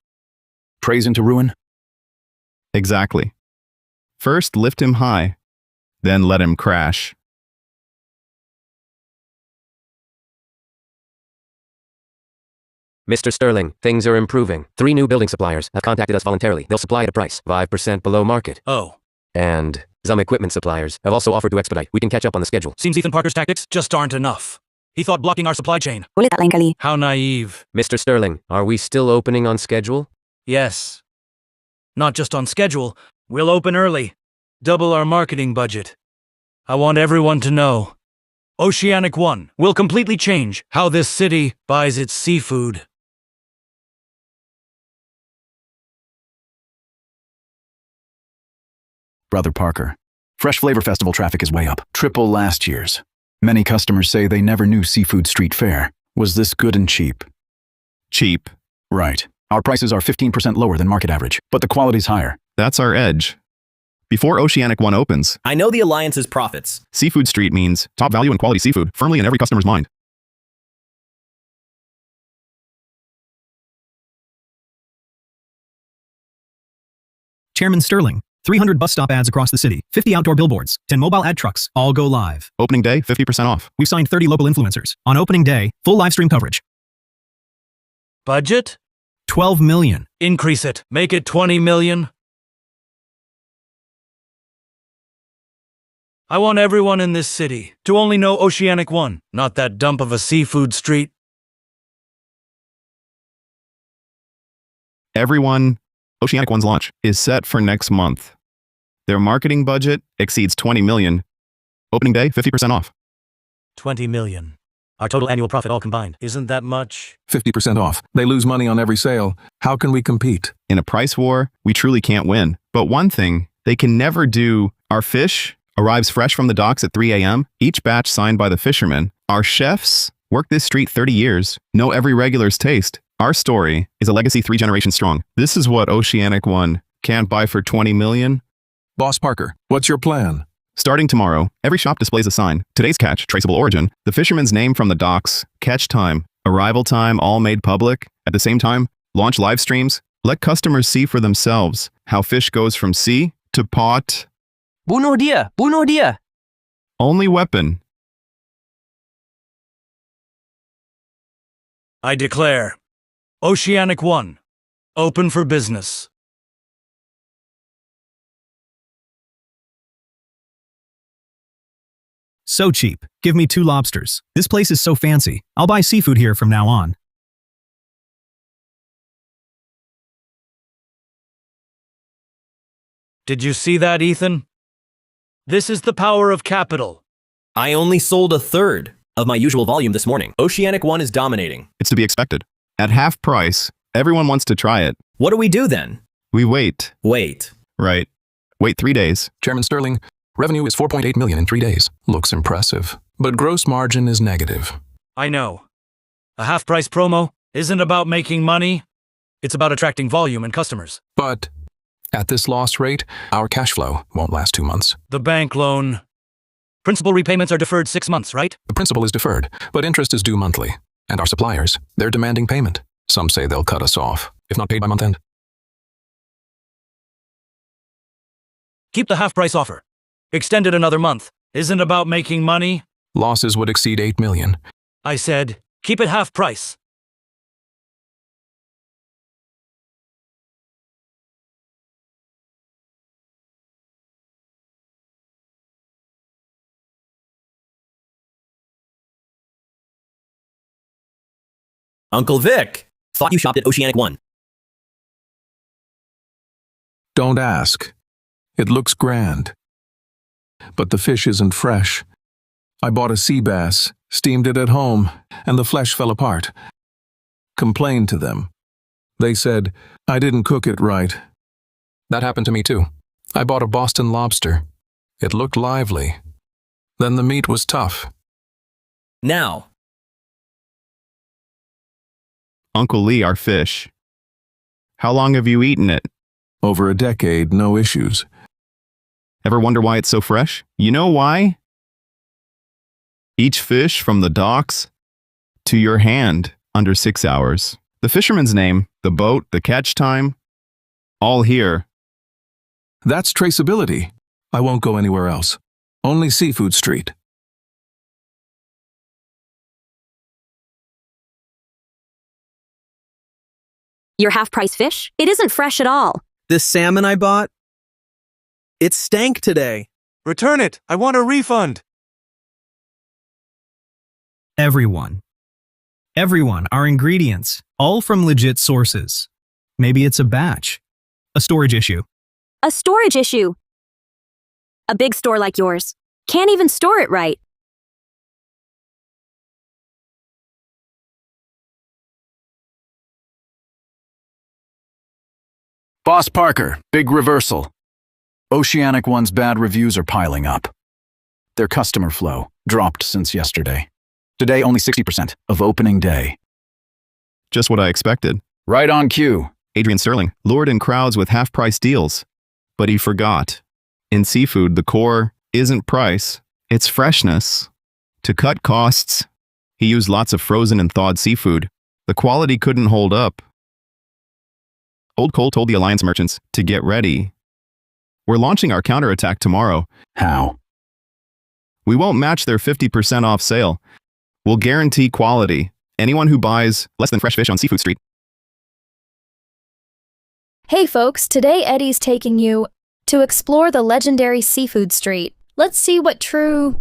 praise into ruin? Exactly. First lift him high, then let him crash. Mr. Sterling, things are improving. 3 new building suppliers have contacted us voluntarily. They'll supply at a price 5% below market. Oh. And some equipment suppliers have also offered to expedite. We can catch up on the schedule. Seems Ethan Parker's tactics just aren't enough. He thought blocking our supply chain. Boleh tak lain kali? How naive. Mr. Sterling, are we still opening on schedule? Yes. Not just on schedule. We'll open early. Double our marketing budget. I want everyone to know. Oceanic One will completely change how this city buys its seafood. Brother Parker, Fresh Flavor Festival traffic is way up. Triple last year's. Many customers say they never knew Seafood Street Fair was this good and cheap. Cheap. Right. Our prices are 15% lower than market average, but the quality's higher. That's our edge. Before Oceanic One opens, I know the alliance's profits. Seafood Street means top value and quality seafood firmly in every customer's mind. Chairman Sterling. 300 bus stop ads across the city, 50 outdoor billboards, 10 mobile ad trucks, all go live. Opening day, 50% off. We've signed 30 local influencers. On opening day, full live stream coverage. Budget? 12 million. Increase it. Make it 20 million. I want everyone in this city to only know Oceanic One, not that dump of a seafood street. Everyone, Oceanic One's launch is set for next month. Their marketing budget exceeds 20 million. Opening day, 50% off. 20 million. Our total annual profit all combined. Isn't that much? 50% off. They lose money on every sale. How can we compete? In a price war, we truly can't win. But one thing they can never do, our fish arrives fresh from the docks at 3 a.m., each batch signed by the fishermen. Our chefs work this street 30 years, know every regular's taste. Our story is a legacy 3 generations strong. This is what Oceanic One can't buy for 20 million. Boss Parker, what's your plan? Starting tomorrow, every shop displays a sign. Today's catch, traceable origin, the fisherman's name from the docks, catch time, arrival time, all made public. At the same time, launch live streams. Let customers see for themselves how fish goes from sea to pot. Buenos dia! Buenos dia! Only weapon. I declare, Oceanic One, open for business. So cheap. Give me 2 lobsters. This place is so fancy. I'll buy seafood here from now on. Did you see that, Ethan? This is the power of capital. I only sold a third of my usual volume this morning. Oceanic One is dominating. It's to be expected. At half price, everyone wants to try it. What do we do then? We wait. Wait. Right. Wait 3 days. Chairman Sterling, revenue is 4.8 million in 3 days. Looks impressive. But gross margin is negative. I know. A half-price promo isn't about making money. It's about attracting volume and customers. But at this loss rate, our cash flow won't last 2 months. The bank loan. Principal repayments are deferred 6 months, right? The principal is deferred, but interest is due monthly. And our suppliers, they're demanding payment. Some say they'll cut us off, if not paid by month end. Keep the half-price offer. Extend it another month. Isn't about making money. Losses would exceed 8 million. I said, keep it half price. Uncle Vic, thought you shopped at Oceanic One. Don't ask. It looks grand. But the fish isn't fresh. I bought a sea bass, steamed it at home, and the flesh fell apart. Complained to them. They said I didn't cook it right. That happened to me too. I bought a Boston lobster. It looked lively. Then the meat was tough. Now. Uncle Lee, our fish. How long have you eaten it? Over a decade, no issues. Ever wonder why it's so fresh? You know why? Each fish from the docks to your hand under 6 hours. The fisherman's name, the boat, the catch time, all here. That's traceability. I won't go anywhere else. Only Seafood Street. Your half-price fish? It isn't fresh at all. This salmon I bought, it stank today. Return it. I want a refund. Everyone, our ingredients, all from legit sources. Maybe it's a batch, a storage issue. A storage issue. A big store like yours can't even store it right. Boss Parker, big reversal. Oceanic One's bad reviews are piling up. Their customer flow dropped since yesterday. Today, only 60% of opening day. Just what I expected. Right on cue. Adrian Sterling lured in crowds with half-price deals. But he forgot. In seafood, the core isn't price, it's freshness. To cut costs, he used lots of frozen and thawed seafood. The quality couldn't hold up. Old Cole told the Alliance merchants to get ready. We're launching our counterattack tomorrow. How? We won't match their 50% off sale. We'll guarantee quality. Anyone who buys less than fresh fish on Seafood Street. Hey folks, today Eddie's taking you to explore the legendary Seafood Street. Let's see what true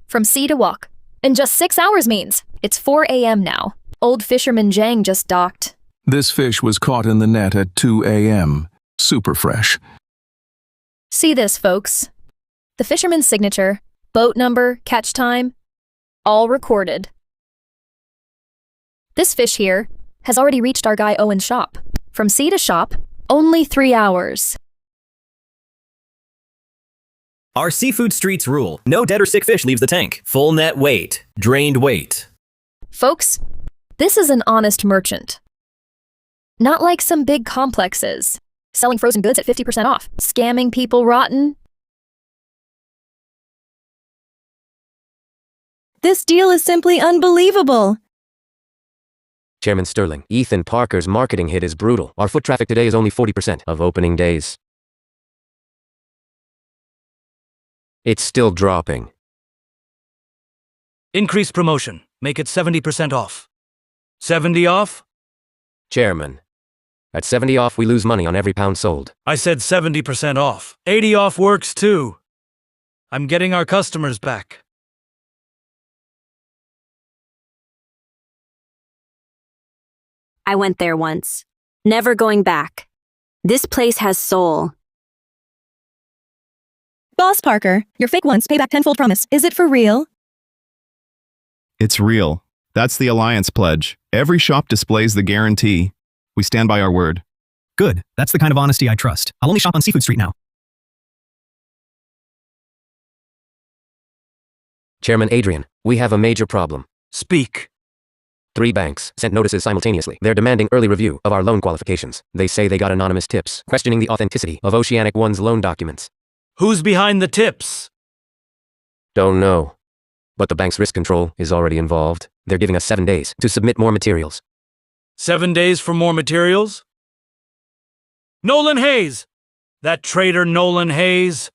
from sea to walk in just 6 hours means. It's 4 a.m. now. Old fisherman Zhang just docked. This fish was caught in the net at 2 a.m. Super fresh. See this, folks. The fisherman's signature, boat number, catch time, all recorded. This fish here has already reached our guy Owen's shop. From sea to shop, only 3 hours. Our Seafood Street's rule: no dead or sick fish leaves the tank. Full net weight, drained weight. Folks, this is an honest merchant. Not like some big complexes, selling frozen goods at 50% off, scamming people rotten. This deal is simply unbelievable. Chairman Sterling, Ethan Parker's marketing hit is brutal. Our foot traffic today is only 40% of opening days. It's still dropping. Increase promotion. Make it 70% off. 70 off? Chairman, at 70 off we lose money on every pound sold. I said 70% off. 80 off works too. I'm getting our customers back. I went there once. Never going back. This place has soul. Boss Parker, your fake once payback tenfold promise. Is it for real? It's real. That's the Alliance pledge. Every shop displays the guarantee. We stand by our word. Good. That's the kind of honesty I trust. I'll only shop on Seafood Street now. Chairman Adrian, we have a major problem. Speak. 3 banks sent notices simultaneously. They're demanding early review of our loan qualifications. They say they got anonymous tips, questioning the authenticity of Oceanic One's loan documents. Who's behind the tips? Don't know. But the bank's risk control is already involved. They're giving us 7 days to submit more materials. 7 days for more materials? Nolan Hayes! That traitor Nolan Hayes!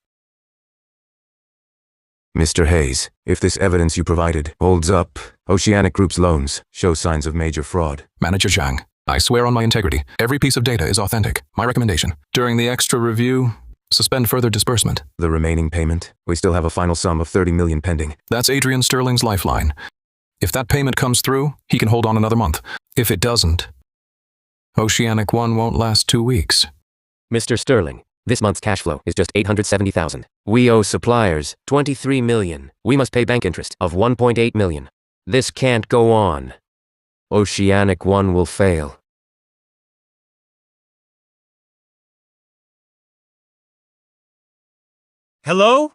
Mr. Hayes, if this evidence you provided holds up, Oceanic Group's loans show signs of major fraud. Manager Zhang, I swear on my integrity, every piece of data is authentic. My recommendation, during the extra review, suspend further disbursement. The remaining payment? We still have a final sum of 30 million pending. That's Adrian Sterling's lifeline. If that payment comes through, he can hold on another month. If it doesn't, Oceanic One won't last 2 weeks. Mr. Sterling, this month's cash flow is just $870,000. We owe suppliers $23 million. We must pay bank interest of $1.8 million. This can't go on. Oceanic One will fail. Hello?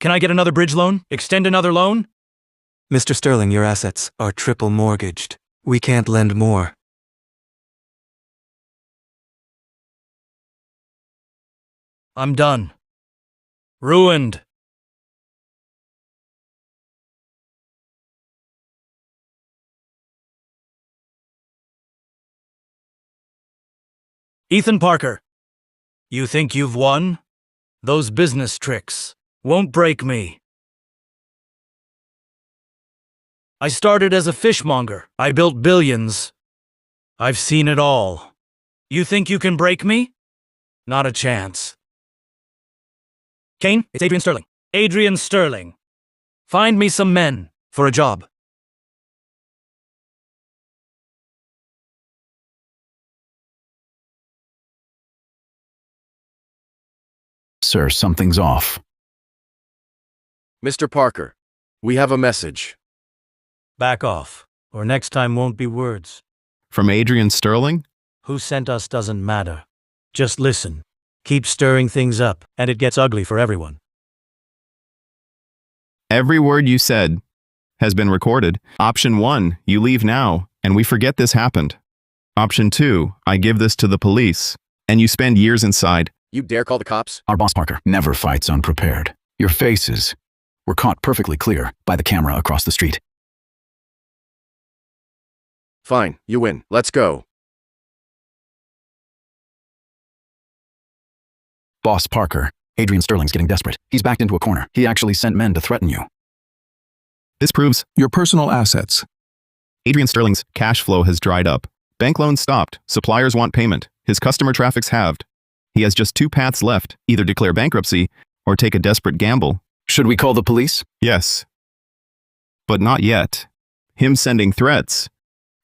Can I get another bridge loan? Extend another loan? Mr. Sterling, your assets are triple mortgaged. We can't lend more. I'm done. Ruined. Ethan Parker, you think you've won? Those business tricks won't break me. I started as a fishmonger. I built billions. I've seen it all. You think you can break me? Not a chance. Kane, it's Adrian Sterling. Adrian Sterling. Find me some men for a job. Sir, something's off. Mr. Parker, we have a message. Back off, or next time won't be words. From Adrian Sterling? Who sent us doesn't matter. Just listen. Keep stirring things up, and it gets ugly for everyone. Every word you said has been recorded. Option 1, you leave now, and we forget this happened. Option 2, I give this to the police, and you spend years inside. You dare call the cops? Our boss Parker never fights unprepared. Your faces were caught perfectly clear by the camera across the street. Fine, you win. Let's go. Boss Parker, Adrian Sterling's getting desperate. He's backed into a corner. He actually sent men to threaten you. This proves your personal assets. Adrian Sterling's cash flow has dried up. Bank loans stopped. Suppliers want payment. His customer traffic's halved. He has just two paths left, either declare bankruptcy or take a desperate gamble. Should we call the police? Yes. But not yet. Him sending threats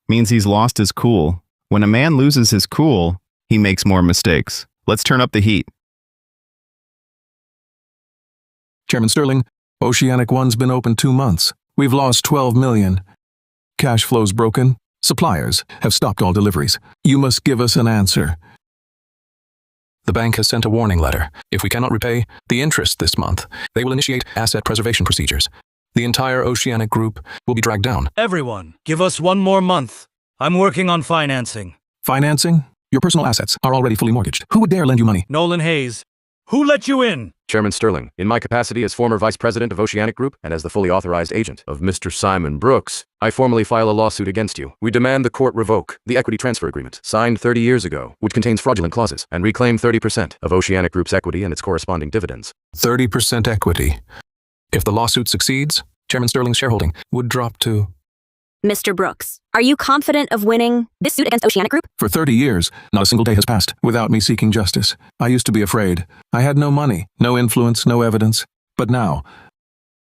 means he's lost his cool. When a man loses his cool, he makes more mistakes. Let's turn up the heat. Chairman Sterling, Oceanic One's been open 2 months. We've lost $12 million. Cash flow's broken. Suppliers have stopped all deliveries. You must give us an answer. The bank has sent a warning letter. If we cannot repay the interest this month, they will initiate asset preservation procedures. The entire Oceanic Group will be dragged down. Everyone, give us 1 more month. I'm working on financing. Financing? Your personal assets are already fully mortgaged. Who would dare lend you money? Nolan Hayes. Who let you in? Chairman Sterling, in my capacity as former Vice President of Oceanic Group and as the fully authorized agent of Mr. Simon Brooks, I formally file a lawsuit against you. We demand the court revoke the equity transfer agreement signed 30 years ago, which contains fraudulent clauses, and reclaim 30% of Oceanic Group's equity and its corresponding dividends. 30% equity. If the lawsuit succeeds, Chairman Sterling's shareholding would drop to... Mr. Brooks, are you confident of winning this suit against Oceanic Group? For 30 years, not a single day has passed without me seeking justice. I used to be afraid. I had no money, no influence, no evidence. But now,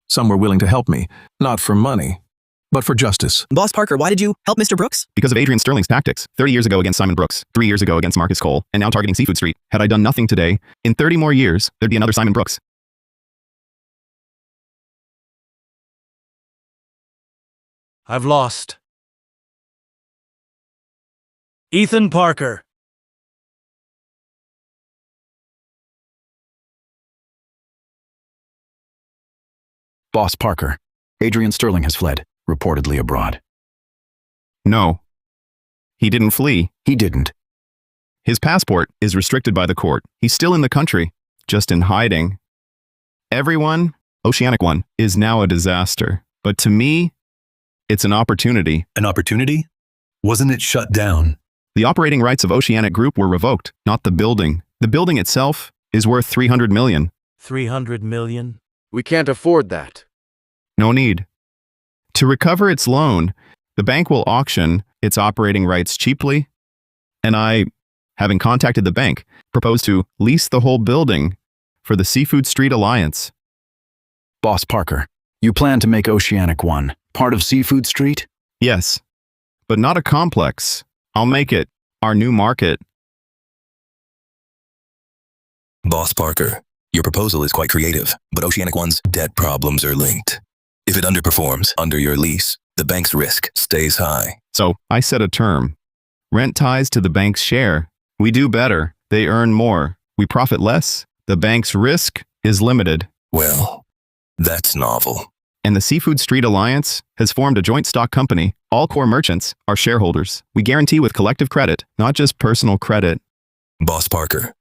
some were willing to help me, not for money, but for justice. Boss Parker, why did you help Mr. Brooks? Because of Adrian Sterling's tactics. 30 years ago against Simon Brooks, 3 years ago against Marcus Cole, and now targeting Seafood Street. Had I done nothing today, in 30 more years, there'd be another Simon Brooks. I've lost. Ethan Parker. Boss Parker, Adrian Sterling has fled, reportedly abroad. No. He didn't flee. He didn't. His passport is restricted by the court. He's still in the country, just in hiding. Everyone, Oceanic One, is now a disaster. But to me, it's an opportunity. An opportunity? Wasn't it shut down? The operating rights of Oceanic Group were revoked, not the building. The building itself is worth $300 million. 300 million? We can't afford that. No need. To recover its loan, the bank will auction its operating rights cheaply, and I, having contacted the bank, propose to lease the whole building for the Seafood Street Alliance. Boss Parker, you plan to make Oceanic One part of Seafood Street? Yes, but not a complex. I'll make it our new market. Boss Parker, your proposal is quite creative, but Oceanic One's debt problems are linked. If it underperforms under your lease, the bank's risk stays high. So I set a term. Rent ties to the bank's share. We do better. They earn more. We profit less. The bank's risk is limited. Well, that's novel. And the Seafood Street Alliance has formed a joint stock company. All core merchants are shareholders. We guarantee with collective credit, not just personal credit. Boss Parker,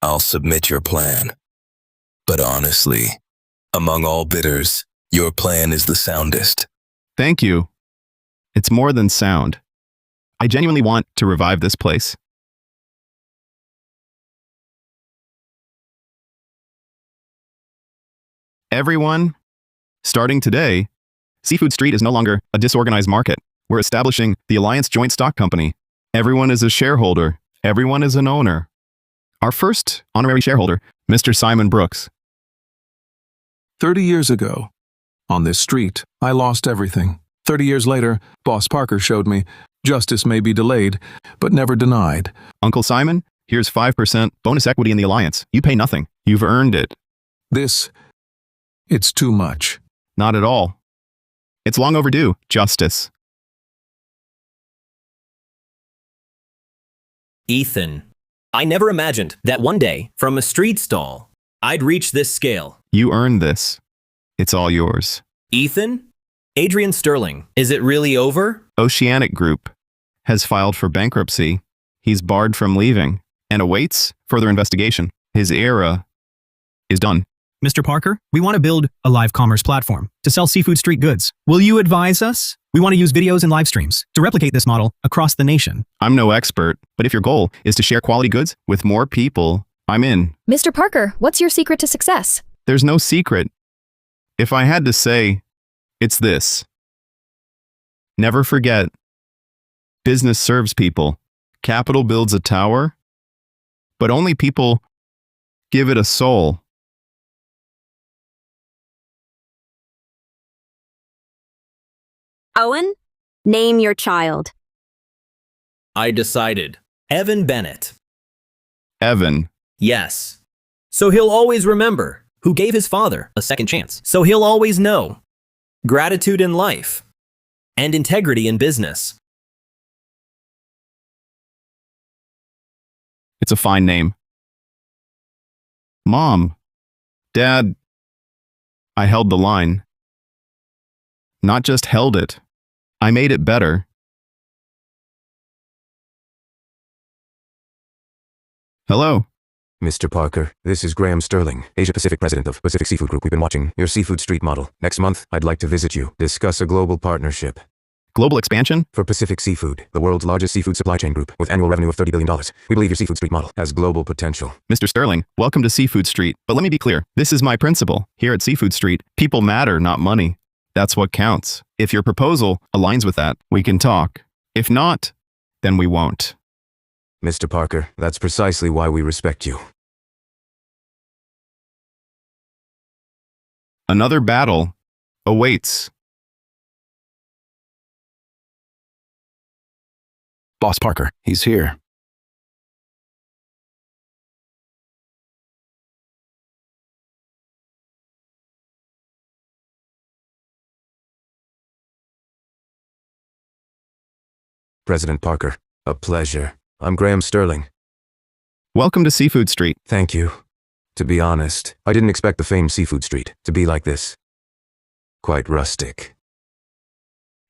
I'll submit your plan. But honestly, among all bidders, your plan is the soundest. Thank you. It's more than sound. I genuinely want to revive this place. Everyone, starting today, Seafood Street is no longer a disorganized market. We're establishing the Alliance Joint Stock Company. Everyone is a shareholder. Everyone is an owner. Our first honorary shareholder, Mr. Simon Brooks. 30 years ago, on this street, I lost everything. 30 years later, Boss Parker showed me justice may be delayed, but never denied. Uncle Simon, here's 5% bonus equity in the Alliance. You pay nothing. You've earned it. It's too much. Not at all. It's long overdue, justice. Ethan, I never imagined that one day, from a street stall, I'd reach this scale. You earned this. It's all yours. Ethan? Adrian Sterling, is it really over? Oceanic Group has filed for bankruptcy. He's barred from leaving and awaits further investigation. His era is done. Mr. Parker, we want to build a live commerce platform to sell Seafood Street goods. Will you advise us? We want to use videos and live streams to replicate this model across the nation. I'm no expert, but if your goal is to share quality goods with more people, I'm in. Mr. Parker, what's your secret to success? There's no secret. If I had to say, it's this. Never forget. Business serves people. Capital builds a tower, but only people give it a soul. Owen, name your child. I decided. Evan Bennett. Evan. Yes. So he'll always remember who gave his father a second chance. So he'll always know gratitude in life and integrity in business. It's a fine name. Mom. Dad. I held the line. Not just held it. I made it better. Hello. Mr. Parker, this is Graham Sterling, Asia Pacific President of Pacific Seafood Group. We've been watching your Seafood Street model. Next month, I'd like to visit you, discuss a global partnership. Global expansion? For Pacific Seafood, the world's largest seafood supply chain group, with annual revenue of $30 billion. We believe your Seafood Street model has global potential. Mr. Sterling, welcome to Seafood Street. But let me be clear, this is my principle. Here at Seafood Street, people matter, not money. That's what counts. If your proposal aligns with that, we can talk. If not, then we won't. Mr. Parker, that's precisely why we respect you. Another battle awaits. Boss Parker, he's here. President Parker, a pleasure. I'm Graham Sterling. Welcome to Seafood Street. Thank you. To be honest, I didn't expect the famed Seafood Street to be like this. Quite rustic.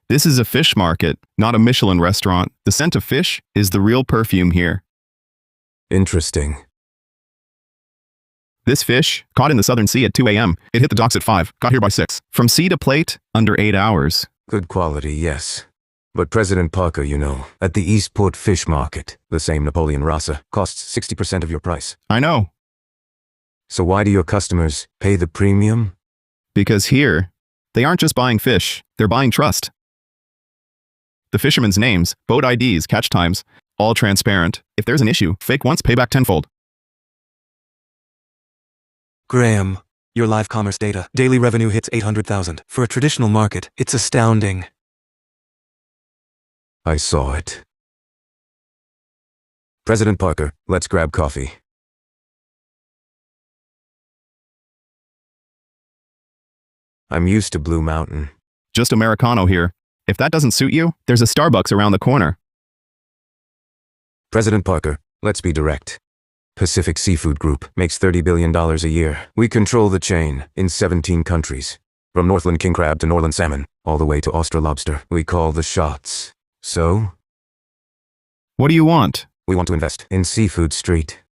This is a fish market, not a Michelin restaurant. The scent of fish is the real perfume here. Interesting. This fish, caught in the Southern Sea at 2 a.m., it hit the docks at 5, got here by 6. From sea to plate, under 8 hours. Good quality, yes. But President Parker, you know, at the Eastport Fish Market, the same Napoleon Rasa, costs 60% of your price. I know. So why do your customers pay the premium? Because here, they aren't just buying fish, they're buying trust. The fishermen's names, boat IDs, catch times, all transparent. If there's an issue, fake once, pay back tenfold. Graham, your live commerce data. Daily revenue hits 800,000. For a traditional market, it's astounding. I saw it. President Parker, let's grab coffee. I'm used to Blue Mountain. Just Americano here. If that doesn't suit you, there's a Starbucks around the corner. President Parker, let's be direct. Pacific Seafood Group makes $30 billion a year. We control the chain in 17 countries. From Northland king crab to Norland salmon, all the way to Austral lobster. We call the shots. So? What do you want? We want to invest in Seafood Street.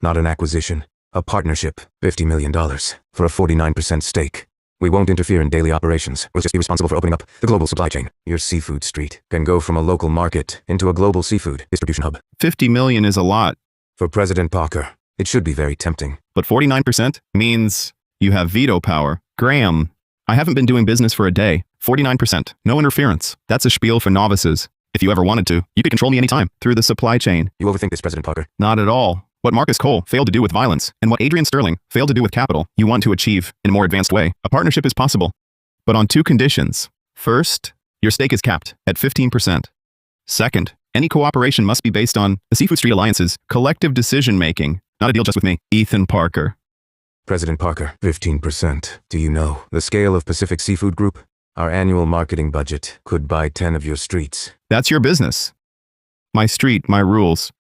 Not an acquisition, a partnership. $50 million for a 49% stake. We won't interfere in daily operations. We'll just be responsible for opening up the global supply chain. Your Seafood Street can go from a local market into a global seafood distribution hub. 50 million is a lot. For President Parker, it should be very tempting. But 49% means you have veto power. Graham, I haven't been doing business for a day. 49%. No interference. That's a spiel for novices. If you ever wanted to, you could control me anytime through the supply chain. You overthink this, President Parker. Not at all. What Marcus Cole failed to do with violence, and what Adrian Sterling failed to do with capital, you want to achieve in a more advanced way. A partnership is possible, but on 2 conditions. First, your stake is capped at 15%. Second, any cooperation must be based on the Seafood Street Alliance's collective decision-making, not a deal just with me, Ethan Parker. President Parker, 15%. Do you know the scale of Pacific Seafood Group? Our annual marketing budget could buy 10 of your streets. That's your business. My street, my rules.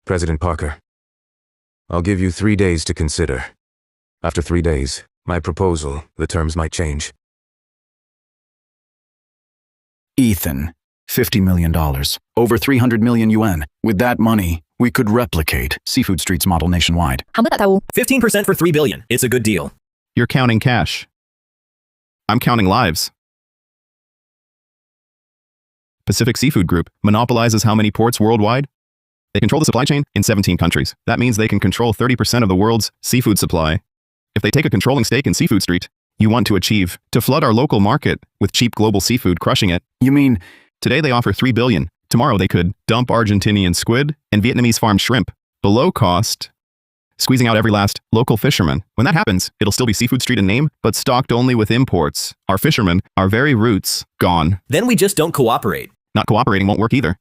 President Parker, I'll give you 3 days to consider. After 3 days, my proposal, the terms might change. Ethan, $50 million. Over 300 million yuan. With that money, we could replicate Seafood Street's model nationwide. 15% for $3 billion. It's a good deal. You're counting cash. I'm counting lives. Pacific Seafood Group monopolizes how many ports worldwide? They control the supply chain in 17 countries. That means they can control 30% of the world's seafood supply. If they take a controlling stake in Seafood Street, you want to achieve to flood our local market with cheap global seafood, crushing it. You mean today they offer $3 billion. Tomorrow they could dump Argentinian squid and Vietnamese farmed shrimp below cost, squeezing out every last local fisherman. When that happens, it'll still be Seafood Street in name, but stocked only with imports. Our fishermen, our very roots, gone. Then we just don't cooperate. Not cooperating won't work either.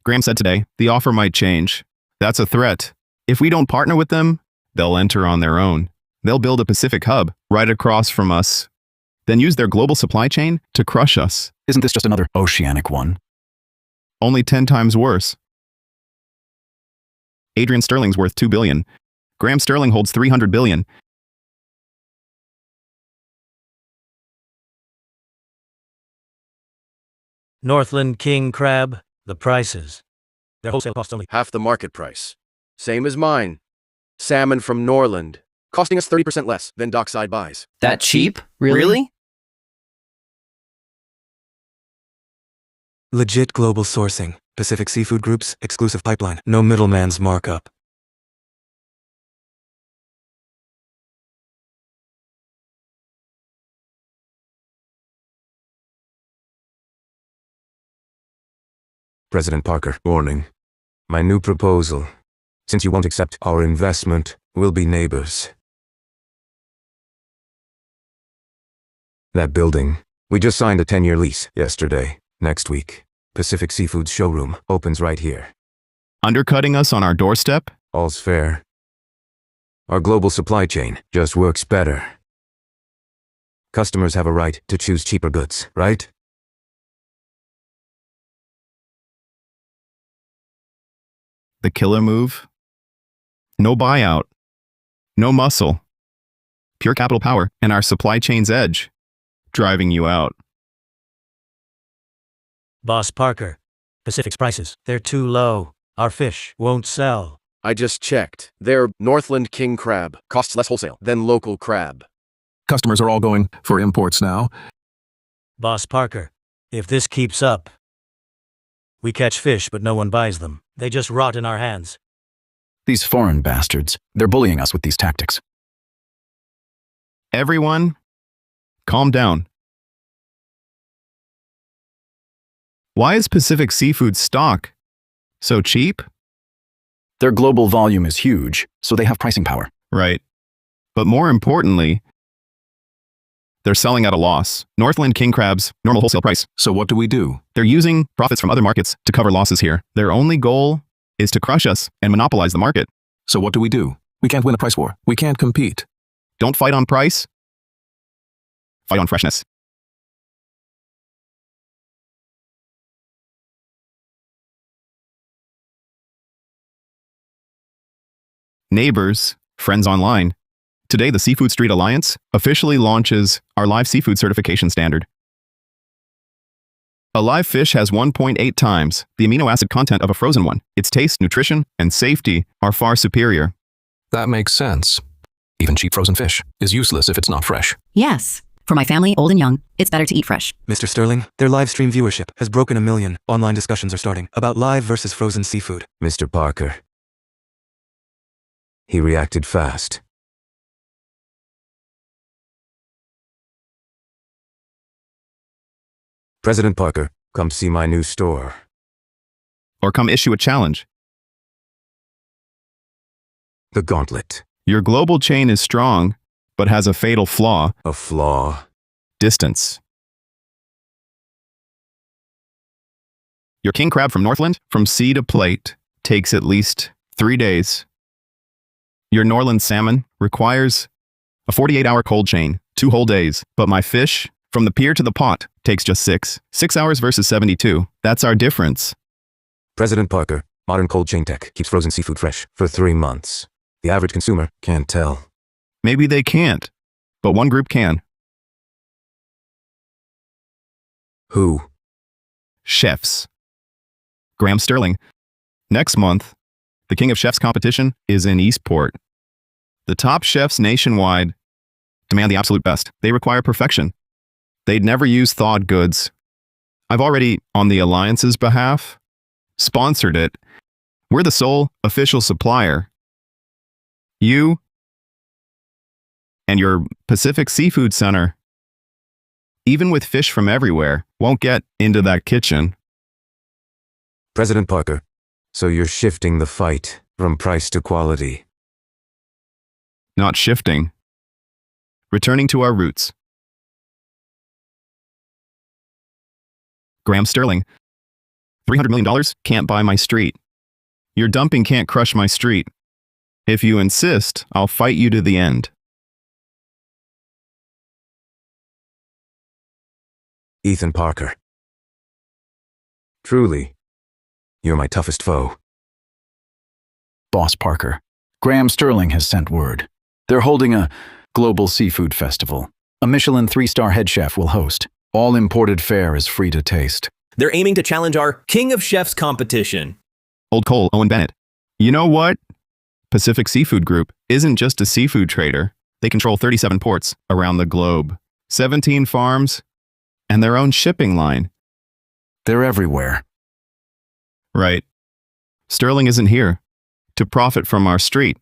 Graham said today, the offer might change. That's a threat. If we don't partner with them, they'll enter on their own. They'll build a Pacific hub right across from us, then use their global supply chain to crush us. Isn't this just another oceanic one? Only 10 times worse. Adrian Sterling's worth $2 billion. Graham Sterling holds $300 billion. Northland king crab, the prices. Their wholesale cost only half the market price. Same as mine. Salmon from Norland, costing us 30% less than dockside buys. That cheap? Really? Legit global sourcing. Pacific Seafood Group's exclusive pipeline. No middleman's markup. President Parker, warning. My new proposal. Since you won't accept our investment, we'll be neighbors. That building. We just signed a 10-year lease yesterday. Next week, Pacific Seafood's showroom opens right here. Undercutting us on our doorstep? All's fair. Our global supply chain just works better. Customers have a right to choose cheaper goods, right? The killer move? No buyout. No muscle. Pure capital power and our supply chain's edge. Driving you out. Boss Parker, Pacific's prices, they're too low. Our fish won't sell. I just checked. Their Northland king crab costs less wholesale than local crab. Customers are all going for imports now. Boss Parker, if this keeps up, we catch fish but no one buys them. They just rot in our hands. These foreign bastards, they're bullying us with these tactics. Everyone, calm down. Why is Pacific Seafood stock so cheap? Their global volume is huge, so they have pricing power. Right. But more importantly, they're selling at a loss. Northland king crab's normal wholesale price. So what do we do? They're using profits from other markets to cover losses here. Their only goal is to crush us and monopolize the market. So what do? We can't win a price war. We can't compete. Don't fight on price. Fight on freshness. Neighbors, friends online. Today, the Seafood Street Alliance officially launches our live seafood certification standard. A live fish has 1.8 times the amino acid content of a frozen one. Its taste, nutrition, and safety are far superior. That makes sense. Even cheap frozen fish is useless if it's not fresh. Yes. For my family, old and young, it's better to eat fresh. Mr. Sterling, their live stream viewership has broken 1 million. Online discussions are starting about live versus frozen seafood. Mr. Parker. He reacted fast. President Parker, come see my new store. Or come issue a challenge. The gauntlet. Your global chain is strong, but has a fatal flaw. A flaw? Distance. Your king crab from Northland, from sea to plate, takes at least 3 days. Your Norland salmon requires a 48-hour cold chain, 2 whole days. But my fish, from the pier to the pot, takes just 6. 6 hours versus 72. That's our difference. President Parker, modern cold chain tech keeps frozen seafood fresh for 3 months. The average consumer can't tell. Maybe they can't, but one group can. Who? Chefs. Graham Sterling. Next month, the King of Chefs competition is in Eastport. The top chefs nationwide demand the absolute best. They require perfection. They'd never use thawed goods. I've already, on the Alliance's behalf, sponsored it. We're the sole official supplier. You and your Pacific Seafood Center, even with fish from everywhere, won't get into that kitchen. President Parker, so you're shifting the fight from price to quality. Not shifting. Returning to our roots. Graham Sterling, $300 million can't buy my street. Your dumping can't crush my street. If you insist, I'll fight you to the end. Ethan Parker. Truly, you're my toughest foe. Boss Parker. Graham Sterling has sent word. They're holding a global seafood festival. A Michelin 3-star head chef will host. All imported fare is free to taste. They're aiming to challenge our King of Chefs competition. Old Cole, Owen Bennett. You know what? Pacific Seafood Group isn't just a seafood trader. They control 37 ports around the globe, 17 farms, and their own shipping line. They're everywhere. Right. Sterling isn't here to profit from our street.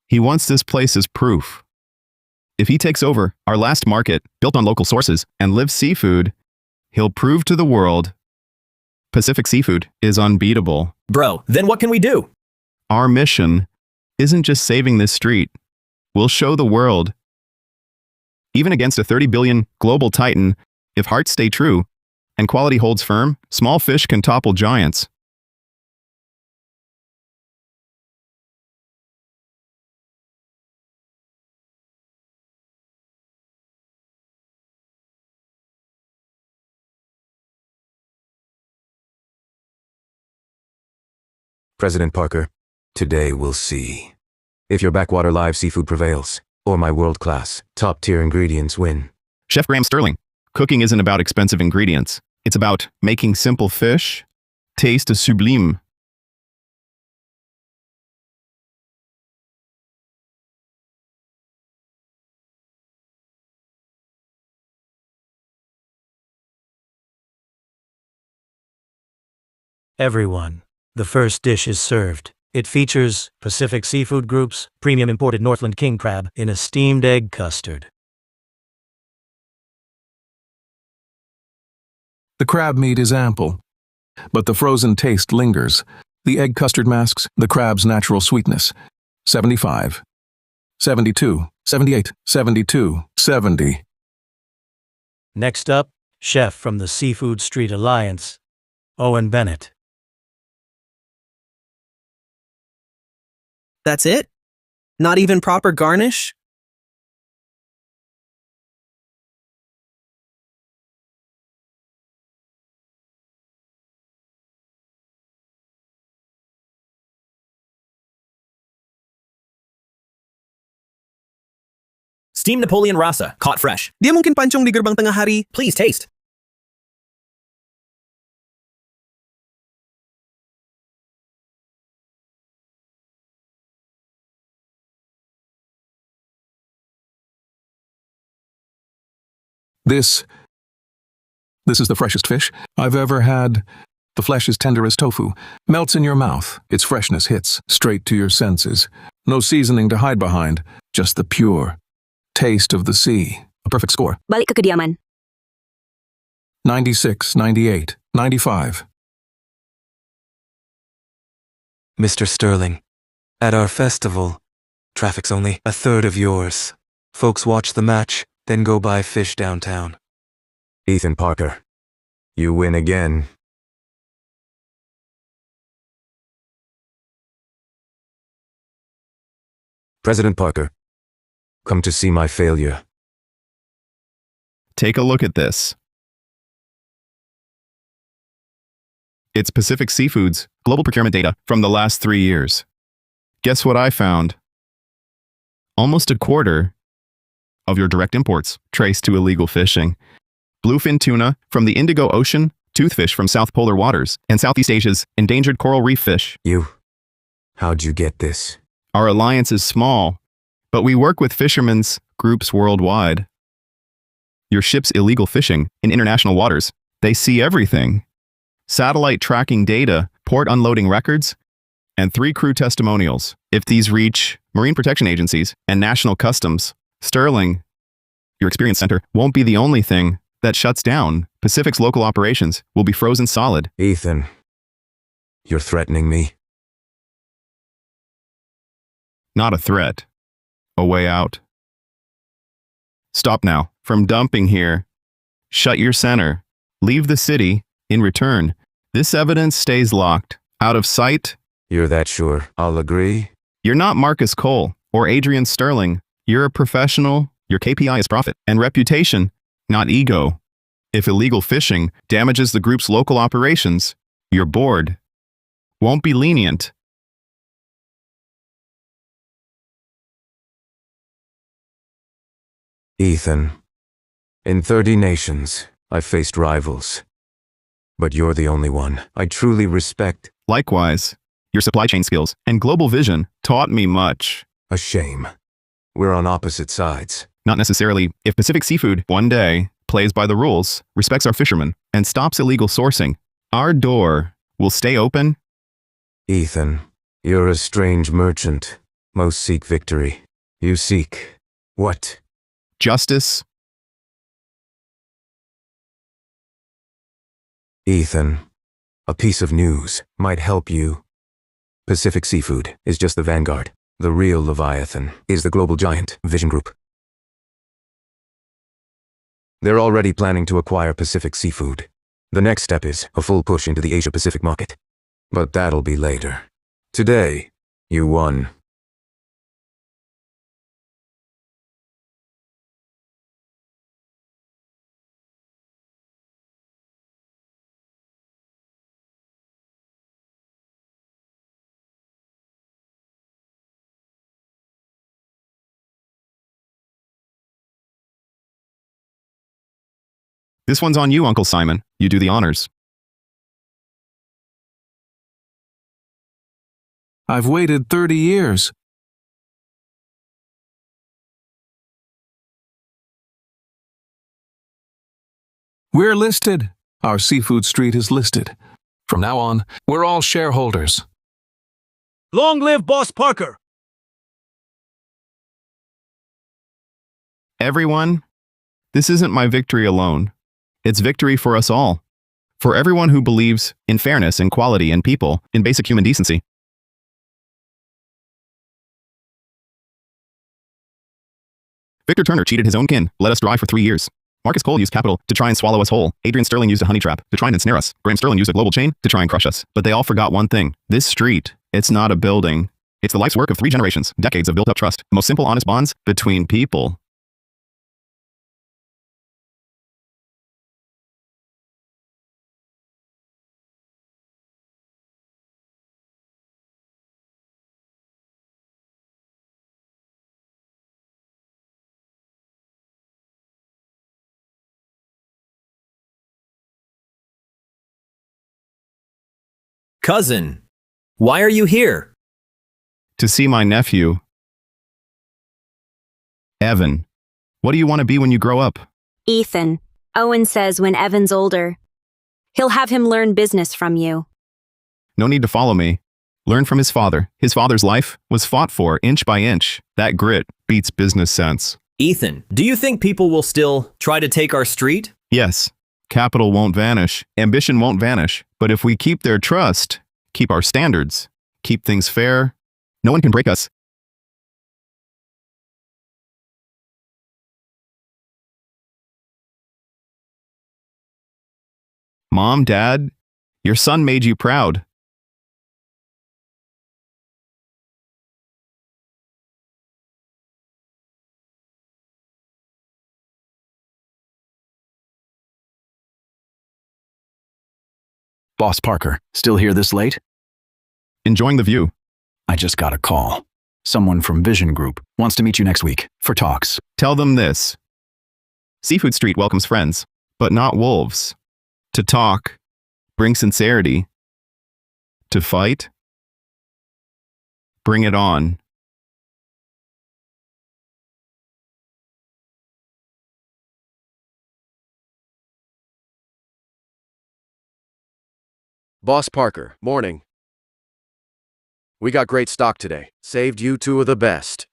He wants this place as proof. If he takes over our last market, built on local sources, and lives seafood, he'll prove to the world Pacific Seafood is unbeatable. Bro, then what can we do? Our mission isn't just saving this street. We'll show the world. Even against a 30 billion global titan, if hearts stay true and quality holds firm, small fish can topple giants. President Parker, today we'll see if your backwater live seafood prevails, or my world-class, top-tier ingredients win. Chef Graham Sterling, cooking isn't about expensive ingredients. It's about making simple fish taste sublime. Everyone, the first dish is served. It features Pacific Seafood Group's premium imported Northland king crab in a steamed egg custard. The crab meat is ample, but the frozen taste lingers. The egg custard masks the crab's natural sweetness. 75, 72, 78, 72, 70. Next up, chef from the Seafood Street Alliance, Owen Bennett. That's it? Not even proper garnish? Steamed Napoleon Rasa, caught fresh. Di mungkin pancong di gerbang tengah hari. Please taste. This is the freshest fish I've ever had. The flesh is tender as tofu, melts in your mouth. Its freshness hits straight to your senses. No seasoning to hide behind, just the pure taste of the sea. A perfect score. Balik ke kediaman. 96, 98, 95. Mr. Sterling, at our festival, traffic's only a third of yours. Folks watch the match, then go buy fish downtown. Ethan Parker, you win again. President Parker, come to see my failure. Take a look at this. It's Pacific Seafood's global procurement data from the last 3 years. Guess what I found? Almost a quarter of your direct imports traced to illegal fishing. Bluefin tuna from the Indigo Ocean, toothfish from South Polar waters, and Southeast Asia's endangered coral reef fish. How'd you get this? Our alliance is small, but we work with fishermen's groups worldwide. Your ship's illegal fishing in international waters They see everything. Satellite tracking data, port unloading records, and 3 crew testimonials. If these reach Marine Protection Agencies and National Customs, Sterling, your experience center, won't be the only thing that shuts down. Pacific's local operations will be frozen solid. Ethan, you're threatening me? Not a threat. A way out. Stop now. From dumping here. Shut your center. Leave the city. In return, this evidence stays locked. Out of sight. You're that sure I'll agree? You're not Marcus Cole or Adrian Sterling. You're a professional. Your KPI is profit and reputation, not ego. If illegal fishing damages the group's local operations, your board won't be lenient. Ethan, in 30 nations, I've faced rivals. But you're the only one I truly respect. Likewise, your supply chain skills and global vision taught me much. A shame. We're on opposite sides. Not necessarily. If Pacific Seafood one day plays by the rules, respects our fishermen, and stops illegal sourcing, our door will stay open. Ethan, you're a strange merchant. Most seek victory. You seek what? Justice. Ethan, a piece of news might help you. Pacific Seafood is just the vanguard. The real Leviathan is the global giant, Vision Group. They're already planning to acquire Pacific Seafood. The next step is a full push into the Asia-Pacific market. But that'll be later. Today, you won. This one's on you, Uncle Simon. You do the honors. I've waited 30 years. We're listed. Our seafood street is listed. From now on, we're all shareholders. Long live Boss Parker! Everyone, this isn't my victory alone. It's victory for us all. For everyone who believes in fairness and equality and people, in basic human decency. Victor Turner cheated his own kin, let us dry for 3 years. Marcus Cole used capital to try and swallow us whole. Adrian Sterling used a honey trap to try and ensnare us. Graham Sterling used a global chain to try and crush us. But they all forgot one thing. This street, it's not a building. It's the life's work of 3 generations, decades of built-up trust, the most simple, honest bonds between people. Cousin, why are you here? To see my nephew. Evan, what do you want to be when you grow up? Ethan. Owen says when Evan's older, he'll have him learn business from you. No need to follow me. Learn from his father. His father's life was fought for inch by inch. That grit beats business sense. Ethan, do you think people will still try to take our street? Yes, capital won't vanish. Ambition won't vanish. But if we keep their trust, keep our standards, keep things fair, no one can break us. Mom, Dad, your son made you proud. Boss Parker, still here this late? Enjoying the view. I just got a call. Someone from Vision Group wants to meet you next week for talks. Tell them this. Seafood Street welcomes friends, but not wolves. To talk, bring sincerity. To fight, bring it on. Boss Parker, morning. We got great stock today. Saved you two of the best.